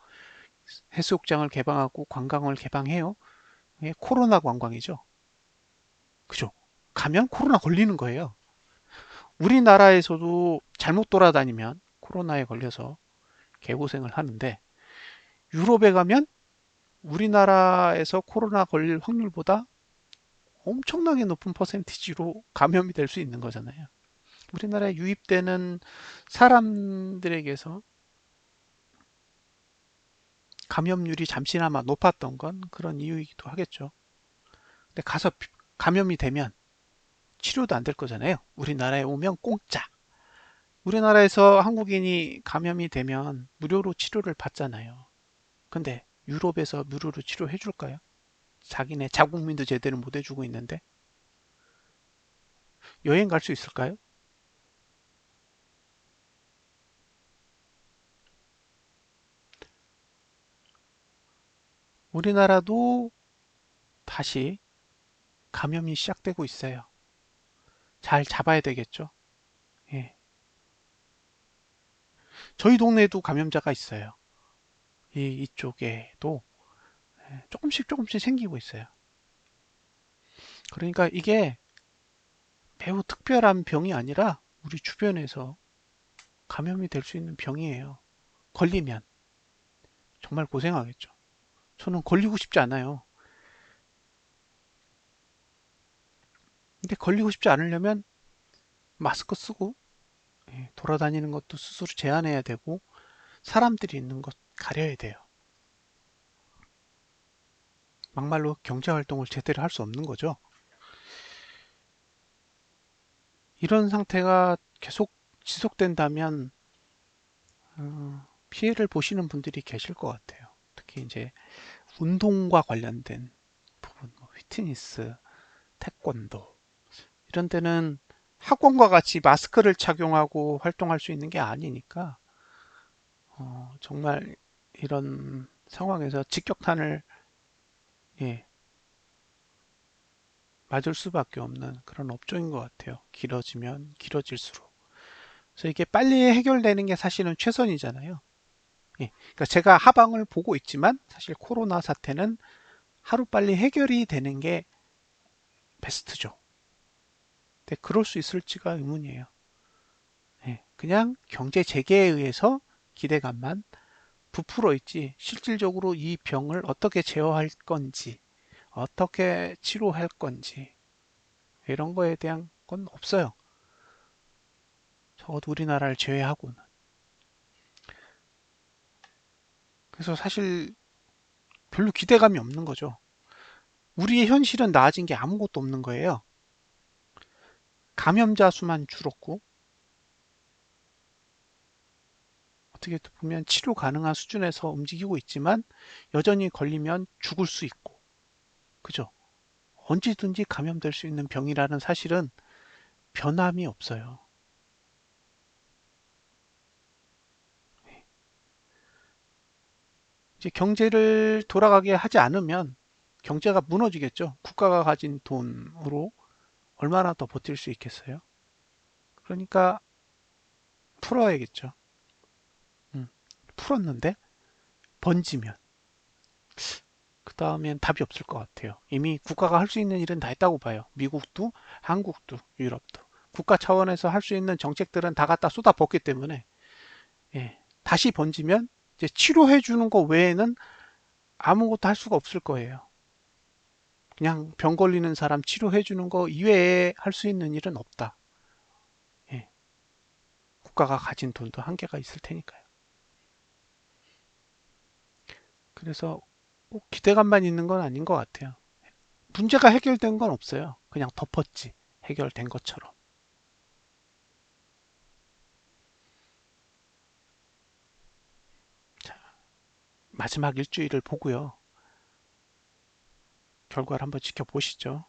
해수욕장을 개방하고 관광을 개방해요. 이게 코로나 관광이죠. 그죠? 가면 코로나 걸리는 거예요. 우리나라에서도 잘못 돌아다니면 코로나에 걸려서 개고생을 하는데 유럽에 가면 우리나라에서 코로나 걸릴 확률보다 엄청나게 높은 퍼센티지로 감염이 될 수 있는 거잖아요. 우리나라에 유입되는 사람들에게서 감염률이 잠시나마 높았던 건 그런 이유이기도 하겠죠. 근데 가서 감염이 되면 치료도 안 될 거잖아요. 우리나라에 오면 공짜. 우리나라에서 한국인이 감염이 되면 무료로 치료를 받잖아요. 근데 유럽에서 무료로 치료해 줄까요? 자기네 자국민도 제대로 못 해주고 있는데 여행 갈 수 있을까요? 우리나라도 다시 감염이 시작되고 있어요. 잘 잡아야 되겠죠? 예. 저희 동네에도 감염자가 있어요. 이쪽에도 조금씩 조금씩 생기고 있어요. 그러니까 이게 매우 특별한 병이 아니라 우리 주변에서 감염이 될 수 있는 병이에요. 걸리면 정말 고생하겠죠. 저는 걸리고 싶지 않아요. 근데 걸리고 싶지 않으려면 마스크 쓰고 돌아다니는 것도 스스로 제한해야 되고 사람들이 있는 곳 가려야 돼요. 막말로 경제 활동을 제대로 할 수 없는 거죠. 이런 상태가 계속 지속된다면 피해를 보시는 분들이 계실 것 같아요. 특히 이제 운동과 관련된 부분, 뭐 피트니스, 태권도 이런 데는 학원과 같이 마스크를 착용하고 활동할 수 있는 게 아니니까 정말 이런 상황에서 직격탄을 예, 맞을 수밖에 없는 그런 업종인 것 같아요. 길어지면 길어질수록. 그래서 이게 빨리 해결되는 게 사실은 최선이잖아요. 예, 그러니까 제가 하방을 보고 있지만 사실 코로나 사태는 하루빨리 해결이 되는 게 베스트죠. 근데 그럴 수 있을지가 의문이에요. 예, 그냥 경제 재개에 의해서 기대감만 부풀어 있지 실질적으로 이 병을 어떻게 제어할 건지 어떻게 치료할 건지 이런 거에 대한 건 없어요. 적어도 우리나라를 제외하고는. 그래서 사실 별로 기대감이 없는 거죠. 우리의 현실은 나아진 게 아무것도 없는 거예요. 감염자 수만 줄었고 어떻게 보면 치료 가능한 수준에서 움직이고 있지만 여전히 걸리면 죽을 수 있고 그죠? 언제든지 감염될 수 있는 병이라는 사실은 변함이 없어요. 이제 경제를 돌아가게 하지 않으면 경제가 무너지겠죠. 국가가 가진 돈으로 얼마나 더 버틸 수 있겠어요? 그러니까 풀어야겠죠. 음, 풀었는데 번지면 그 다음엔 답이 없을 것 같아요. 이미 국가가 할 수 있는 일은 다 했다고 봐요. 미국도, 한국도, 유럽도. 국가 차원에서 할 수 있는 정책들은 다 갖다 쏟아붓기 때문에 예, 다시 번지면 이제 치료해 주는 거 외에는 아무것도 할 수가 없을 거예요. 그냥 병 걸리는 사람 치료해 주는 거 이외에 할 수 있는 일은 없다. 예, 국가가 가진 돈도 한계가 있을 테니까요. 그래서 꼭 기대감만 있는 건 아닌 것 같아요. 문제가 해결된 건 없어요. 그냥 덮었지. 해결된 것처럼. 자, 마지막 일주일을 보고요. 결과를 한번 지켜보시죠.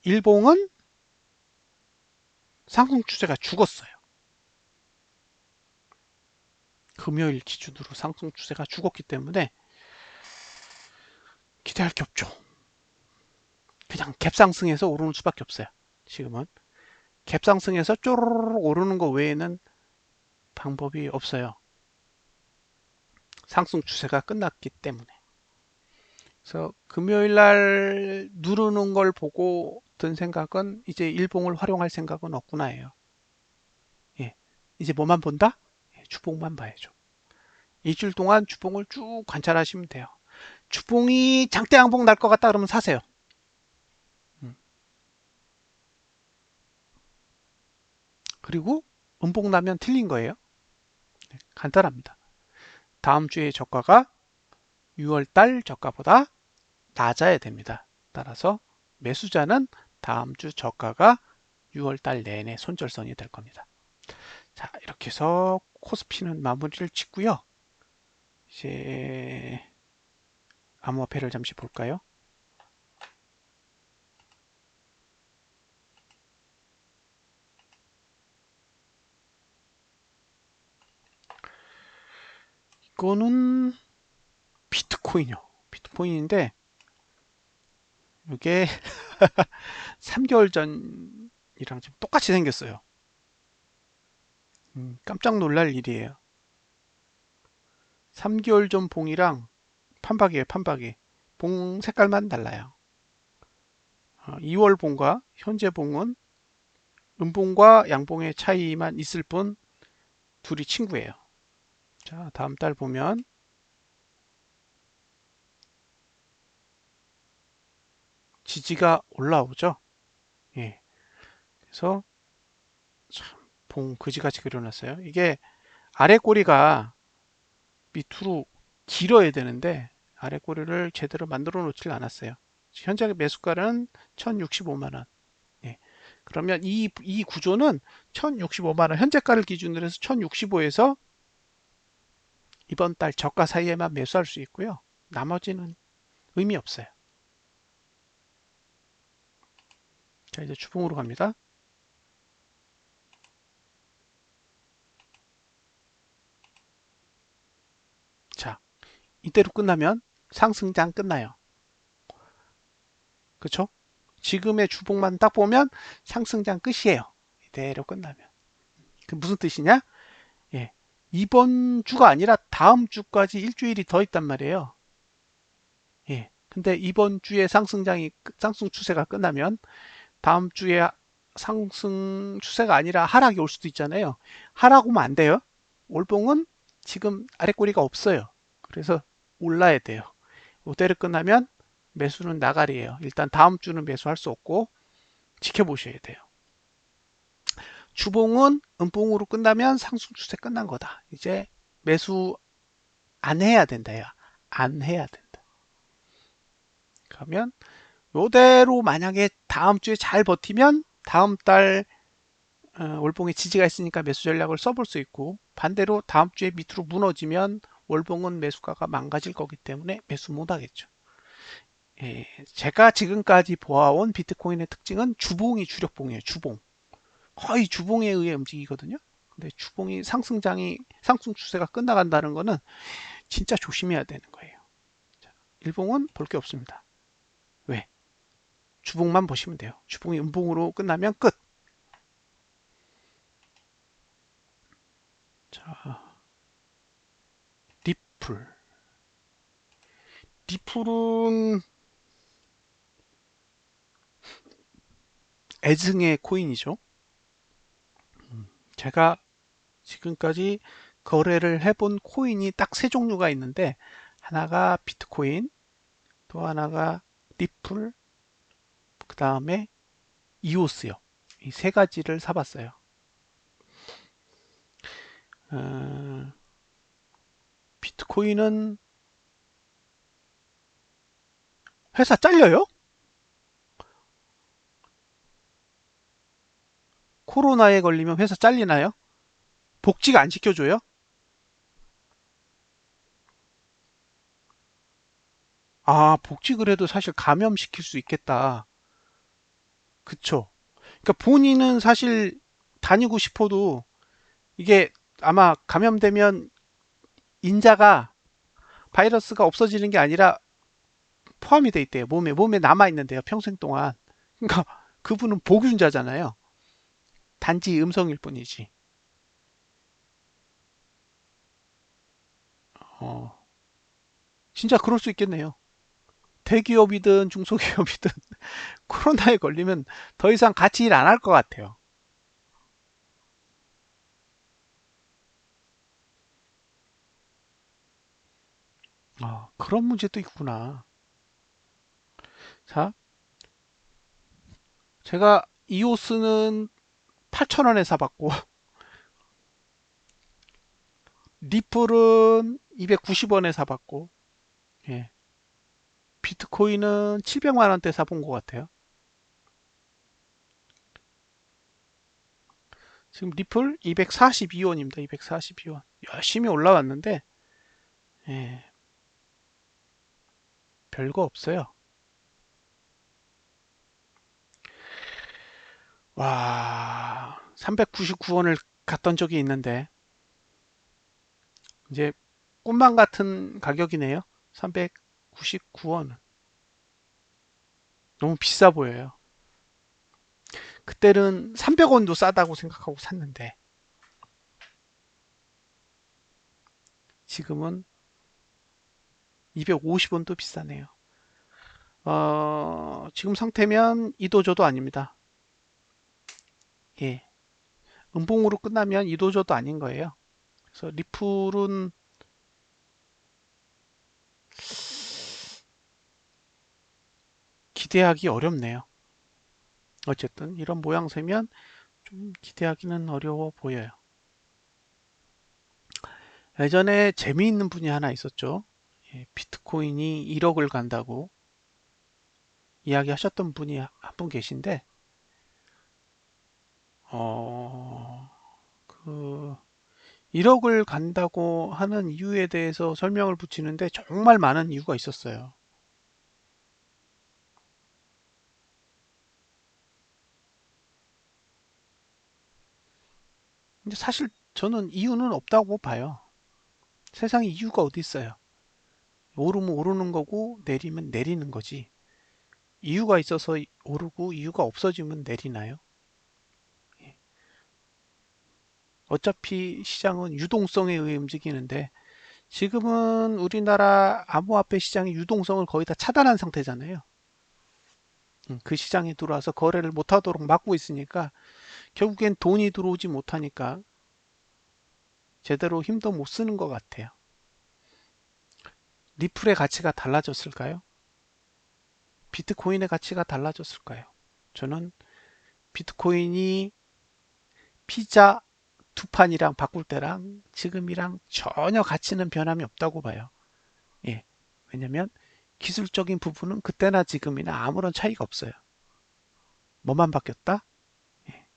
일봉은 상승 추세가 죽었어요. 금요일 기준으로 상승 추세가 죽었기 때문에 기대할 게 없죠. 그냥 갭상승해서 오르는 수밖에 없어요. 지금은 갭상승해서 쪼르르 오르는 거 외에는 방법이 없어요. 상승 추세가 끝났기 때문에. 그래서 금요일 날 누르는 걸 보고 든 생각은 이제 일봉을 활용할 생각은 없구나예요. 예. 이제 뭐만 본다? 예, 주봉만 봐야죠. 일주일 동안 주봉을 쭉 관찰하시면 돼요. 주봉이 장대 양봉 날 것 같다 그러면 사세요. 그리고 음봉 나면 틀린 거예요. 간단합니다. 다음 주의 저가가 6월달 저가보다 낮아야 됩니다. 따라서 매수자는 다음 주 저가가 6월달 내내 손절선이 될 겁니다. 자, 이렇게 해서 코스피는 마무리를 짓고요. 이제 암호화폐를 잠시 볼까요? 이거는 비트코인이요. 비트코인인데 이게 3개월 전이랑 지금 똑같이 생겼어요. 깜짝 놀랄 일이에요. 3개월 전 봉이랑 판박이에요, 판박이. 봉 색깔만 달라요. 2월 봉과 현재 봉은 음봉과 양봉의 차이만 있을 뿐 둘이 친구예요. 자, 다음 달 보면 지지가 올라오죠. 예. 그래서 참 봉 그지같이 그려놨어요. 이게 아래 꼬리가 밑으로 길어야 되는데 아래 꼬리를 제대로 만들어 놓질 않았어요. 현재 매수가는 1065만 원. 예. 그러면 이 구조는 1065만 원 현재가를 기준으로 해서 1065에서 이번 달 저가 사이에만 매수할 수 있고요. 나머지는 의미 없어요. 자, 이제 주봉으로 갑니다. 자, 이대로 끝나면 상승장 끝나요. 그쵸? 지금의 주봉만 딱 보면 상승장 끝이에요. 이대로 끝나면. 그 무슨 뜻이냐? 예. 이번 주가 아니라 다음 주까지 일주일이 더 있단 말이에요. 예. 근데 이번 주에 상승 추세가 끝나면 다음 주에 상승 추세가 아니라 하락이 올 수도 있잖아요. 하락 오면 안 돼요. 올봉은 지금 아래 꼬리가 없어요. 그래서 올라야 돼요. 이대로 끝나면 매수는 나가리예요. 일단 다음 주는 매수할 수 없고 지켜보셔야 돼요. 주봉은 음봉으로 끝나면 상승 추세 끝난 거다. 이제 매수 안 해야 된다. 안 해야 된다. 그러면 이대로 만약에 다음 주에 잘 버티면 다음 달 월봉에 지지가 있으니까 매수 전략을 써볼 수 있고 반대로 다음 주에 밑으로 무너지면 월봉은 매수가가 망가질 거기 때문에 매수 못 하겠죠. 예, 제가 지금까지 보아온 비트코인의 특징은 주봉이 주력봉이에요. 주봉. 거의 주봉에 의해 움직이거든요. 근데 주봉이 상승 추세가 끝나간다는 거는 진짜 조심해야 되는 거예요. 자, 일봉은 볼 게 없습니다. 왜? 주봉만 보시면 돼요. 주봉이 음봉으로 끝나면 끝. 자, 리플. 리플은 애증의 코인이죠. 제가 지금까지 거래를 해본 코인이 딱 세 종류가 있는데 하나가 비트코인, 또 하나가 리플, 그 다음에 이오스요. 이 세 가지를 사봤어요. 비트코인은 회사 잘려요? 코로나에 걸리면 회사 잘리나요? 복지가 안 지켜줘요? 아, 복지 그래도 사실 감염시킬 수 있겠다. 그쵸? 그러니까 본인은 사실 다니고 싶어도 이게 아마 감염되면 인자가 바이러스가 없어지는 게 아니라 포함이 돼 있대요. 몸에 남아 있는데요. 평생 동안. 그러니까 그분은 복균자잖아요. 단지 음성일 뿐이지. 어, 진짜 그럴 수 있겠네요. 대기업이든 중소기업이든 코로나에 걸리면 더 이상 같이 일 안 할 것 같아요. 그런 문제도 있구나. 자, 제가 이 옷은 8,000원에 사봤고, 리플은 290원에 사봤고, 예. 비트코인은 700만 원대 사본 것 같아요. 지금 리플 242원입니다. 242원. 열심히 올라왔는데, 예, 별거 없어요. 와, 399원을 갔던 적이 있는데, 이제 꿈만 같은 가격이네요. 399원. 너무 비싸 보여요. 그때는 300원도 싸다고 생각하고 샀는데, 지금은 250원도 비싸네요. 지금 상태면 이도저도 아닙니다. 예. 음봉으로 끝나면 이도저도 아닌 거예요. 그래서 리플은 기대하기 어렵네요. 어쨌든 이런 모양새면 좀 기대하기는 어려워 보여요. 예전에 재미있는 분이 하나 있었죠. 예, 비트코인이 1억을 간다고 이야기하셨던 분이 한 분 계신데, 어, 그 1억을 간다고 하는 이유에 대해서 설명을 붙이는데 정말 많은 이유가 있었어요. 근데 사실 저는 이유는 없다고 봐요. 세상에 이유가 어디 있어요? 오르면 오르는 거고 내리면 내리는 거지. 이유가 있어서 오르고 이유가 없어지면 내리나요? 예. 어차피 시장은 유동성에 의해 움직이는데 지금은 우리나라 암호화폐 시장의 유동성을 거의 다 차단한 상태잖아요. 그 시장에 들어와서 거래를 못하도록 막고 있으니까 결국엔 돈이 들어오지 못하니까 제대로 힘도 못 쓰는 것 같아요. 리플의 가치가 달라졌을까요? 비트코인의 가치가 달라졌을까요? 저는 비트코인이 피자 두 판이랑 바꿀 때랑 지금이랑 전혀 가치는 변함이 없다고 봐요. 예. 왜냐면 기술적인 부분은 그때나 지금이나 아무런 차이가 없어요. 뭐만 바뀌었다? 예.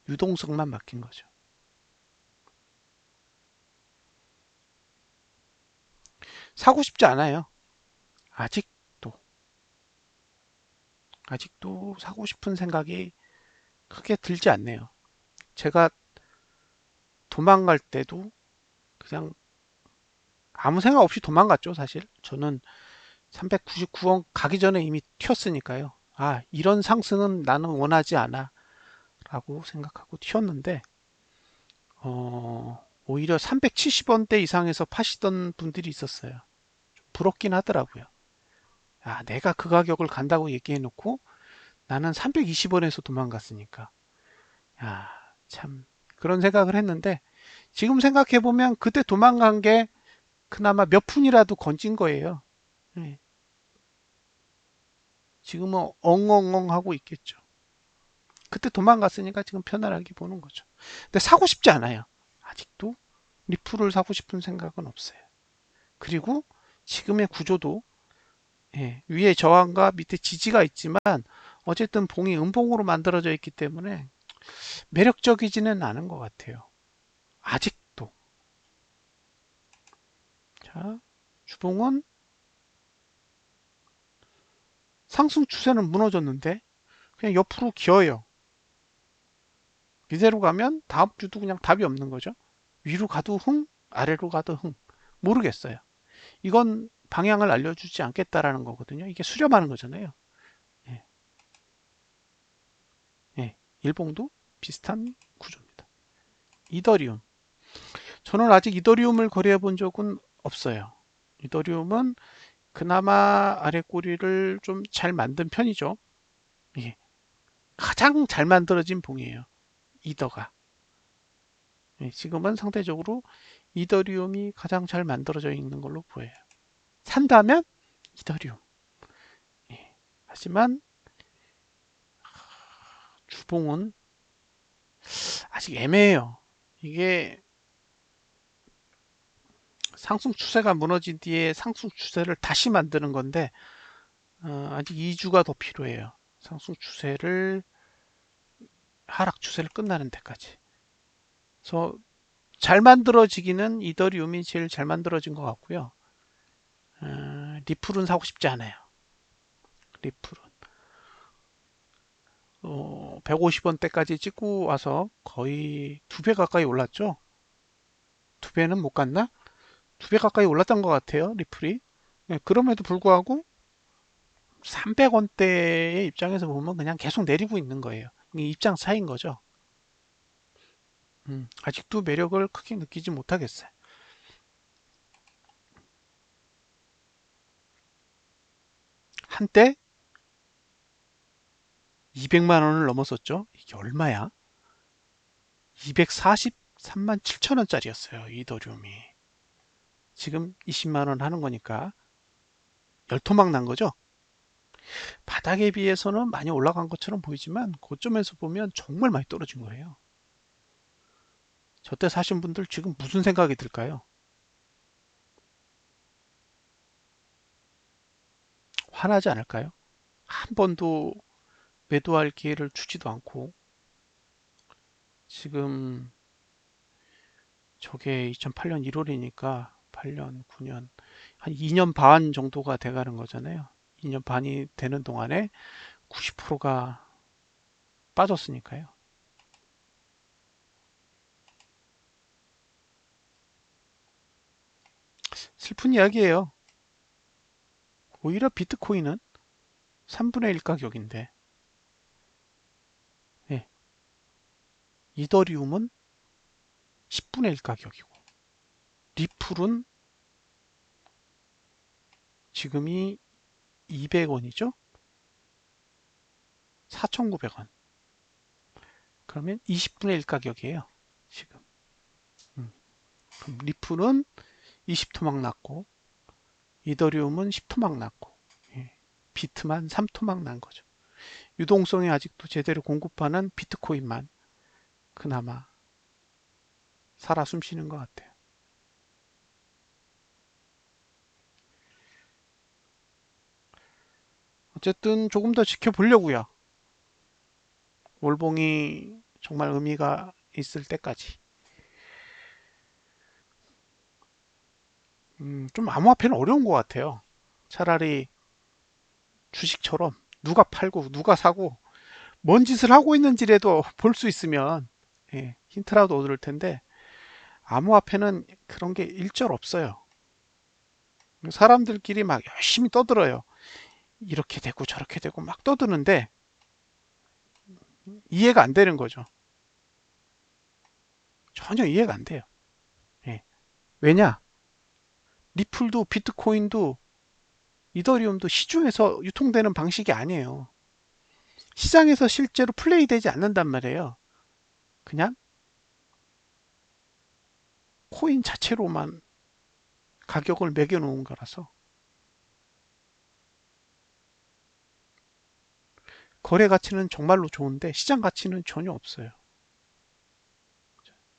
유동성만 바뀐 거죠. 사고 싶지 않아요. 아직도, 아직도 사고 싶은 생각이 크게 들지 않네요. 제가 도망갈 때도 그냥 아무 생각 없이 도망갔죠, 사실. 저는 399원 가기 전에 이미 튀었으니까요. 아, 이런 상승은 나는 원하지 않아. 라고 생각하고 튀었는데, 오히려 370원대 이상에서 파시던 분들이 있었어요. 좀 부럽긴 하더라고요. 아, 내가 그 가격을 간다고 얘기해 놓고 나는 320원에서 도망갔으니까. 야, 참, 그런 생각을 했는데, 지금 생각해 보면 그때 도망간 게 그나마 몇 푼이라도 건진 거예요. 예, 지금은 엉엉엉 하고 있겠죠. 그때 도망갔으니까 지금 편안하게 보는 거죠. 근데 사고 싶지 않아요. 아직도 리플을 사고 싶은 생각은 없어요. 그리고 지금의 구조도 예, 위에 저항과 밑에 지지가 있지만 어쨌든 봉이 음봉으로 만들어져 있기 때문에 매력적이지는 않은 것 같아요. 아직도. 자, 주봉은 상승 추세는 무너졌는데 그냥 옆으로 기어요. 이대로 가면 다음 주도 그냥 답이 없는 거죠. 위로 가도 흥, 아래로 가도 흥. 모르겠어요. 이건 방향을 알려주지 않겠다라는 거거든요. 이게 수렴하는 거잖아요. 예, 예. 일봉도 비슷한 구조입니다. 이더리움. 저는 아직 이더리움을 거래해 본 적은 없어요. 이더리움은 그나마 아래 꼬리를 좀 잘 만든 편이죠. 예. 가장 잘 만들어진 봉이에요. 이더가. 예, 지금은 상대적으로 이더리움이 가장 잘 만들어져 있는 걸로 보여요. 산다면 이더리움. 예. 하지만 주봉은 아직 애매해요. 이게 상승 추세가 무너진 뒤에 상승 추세를 다시 만드는 건데 아직 2주가 더 필요해요. 상승 추세를 하락 추세를 끝나는 데까지. 그래서 잘 만들어지기는 이더리움이 제일 잘 만들어진 것 같고요. 리플은 사고 싶지 않아요. 리플은 150원대까지 찍고 와서 거의 2배 가까이 올랐죠. 2배는 못 갔나? 2배 가까이 올랐던 것 같아요. 리플이. 네, 그럼에도 불구하고 300원대의 입장에서 보면 그냥 계속 내리고 있는 거예요. 이 입장 차이인 거죠. 아직도 매력을 크게 느끼지 못하겠어요. 한때 200만 원을 넘었었죠. 이게 얼마야? 243만 7천 원짜리였어요. 이더리움이. 지금 20만 원 하는 거니까 열토막 난 거죠. 바닥에 비해서는 많이 올라간 것처럼 보이지만 고점에서 보면 정말 많이 떨어진 거예요. 저때 사신 분들 지금 무슨 생각이 들까요? 화나지 않을까요? 한 번도 매도할 기회를 주지도 않고 지금 저게 2008년 1월이니까 8년, 9년, 한 2년 반 정도가 돼가는 거잖아요. 2년 반이 되는 동안에 90%가 빠졌으니까요. 슬픈 이야기예요. 오히려 비트코인은 3분의 1 가격인데, 예, 이더리움은 10분의 1 가격이고, 리플은 지금이 200원이죠? 4,900원. 그러면 20분의 1 가격이에요. 지금. 그럼 리플은 20토막 났고, 이더리움은 10토막 났고, 예, 비트만 3토막 난 거죠. 유동성이 아직도 제대로 공급하는 비트코인만 그나마 살아 숨쉬는 것 같아요. 어쨌든 조금 더 지켜보려고요. 월봉이 정말 의미가 있을 때까지. 좀 암호화폐는 어려운 것 같아요. 차라리 주식처럼 누가 팔고 누가 사고 뭔 짓을 하고 있는지라도 볼 수 있으면 예, 힌트라도 얻을 텐데 암호화폐는 그런 게 일절 없어요. 사람들끼리 막 열심히 떠들어요. 이렇게 되고 저렇게 되고 막 떠드는데 이해가 안 되는 거죠. 전혀 이해가 안 돼요. 예. 왜냐? 리플도 비트코인도 이더리움도 시중에서 유통되는 방식이 아니에요. 시장에서 실제로 플레이되지 않는단 말이에요. 그냥 코인 자체로만 가격을 매겨놓은 거라서 거래 가치는 정말로 좋은데 시장 가치는 전혀 없어요.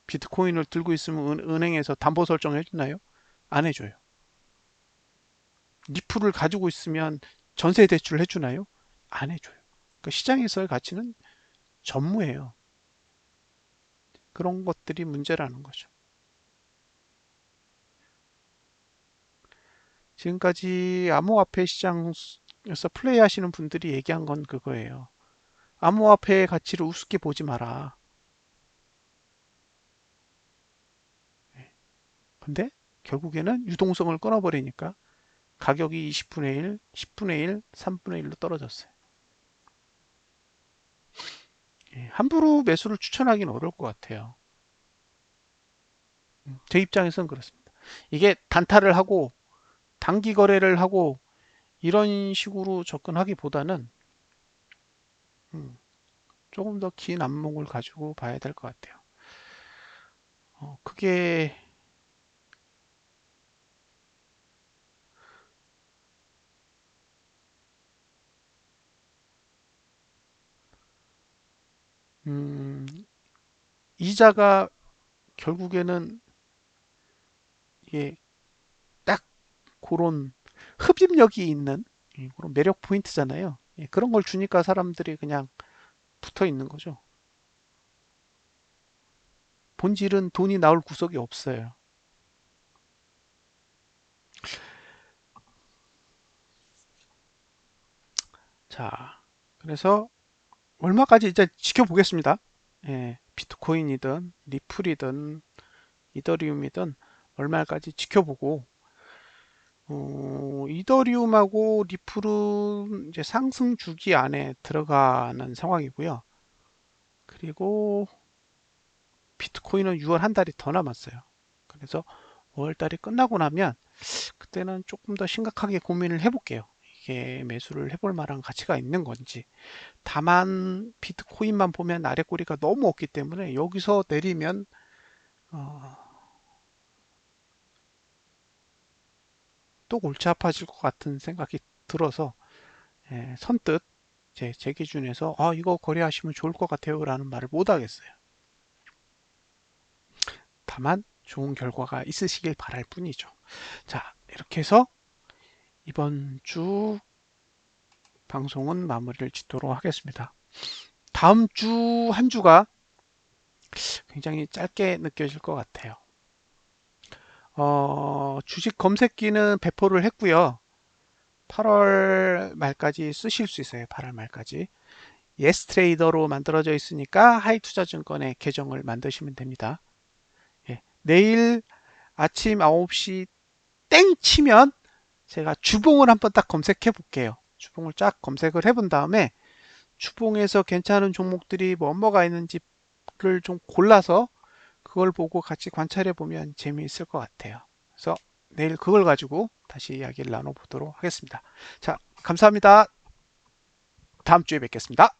비트코인을 들고 있으면 은행에서 담보 설정해 주나요? 안 해줘요. 리플을 가지고 있으면 전세 대출 해주나요? 안 해줘요. 그러니까 시장에서의 가치는 전무해요. 그런 것들이 문제라는 거죠. 지금까지 암호화폐 시장에서 플레이하시는 분들이 얘기한 건 그거예요. 암호화폐의 가치를 우습게 보지 마라. 근데 결국에는 유동성을 끊어버리니까 가격이 20분의 1, 10분의 1, 3분의 1로 떨어졌어요. 함부로 매수를 추천하기는 어려울 것 같아요. 제 입장에서는 그렇습니다. 이게 단타를 하고 단기 거래를 하고 이런 식으로 접근하기보다는 조금 더 긴 안목을 가지고 봐야 될 것 같아요. 그게 음, 이자가 결국에는 이게 딱 그런 흡입력이 있는 그런 매력 포인트잖아요. 그런 걸 주니까 사람들이 그냥 붙어 있는 거죠. 본질은 돈이 나올 구석이 없어요. 자, 그래서 얼마까지 이제 지켜보겠습니다. 비트코인이든 리플이든 이더리움이든 얼마까지 지켜보고 이더리움하고 리플은 이제 상승 주기 안에 들어가는 상황이고요. 그리고 비트코인은 6월 한 달이 더 남았어요. 그래서 5월 달이 끝나고 나면 그때는 조금 더 심각하게 고민을 해볼게요. 이게 매수를 해볼 만한 가치가 있는 건지. 다만 비트코인만 보면 아래 꼬리가 너무 없기 때문에 여기서 내리면 어, 또 골치 아파질 것 같은 생각이 들어서 선뜻 제 기준에서 이거 거래하시면 좋을 것 같아요 라는 말을 못 하겠어요. 다만 좋은 결과가 있으시길 바랄 뿐이죠. 자, 이렇게 해서 이번 주 방송은 마무리를 짓도록 하겠습니다. 다음 주 한 주가 굉장히 짧게 느껴질 것 같아요. 주식 검색기는 배포를 했고요. 8월 말까지 쓰실 수 있어요. 8월 말까지. 예스 트레이더로 만들어져 있으니까 하이투자증권의 계정을 만드시면 됩니다. 내일 아침 9시 땡 치면 제가 주봉을 한번 딱 검색해 볼게요. 주봉을 쫙 검색을 해본 다음에 주봉에서 괜찮은 종목들이 뭐가 있는지를 좀 골라서 그걸 보고 같이 관찰해 보면 재미있을 것 같아요. 그래서 내일 그걸 가지고 다시 이야기를 나눠보도록 하겠습니다. 자, 감사합니다. 다음 주에 뵙겠습니다.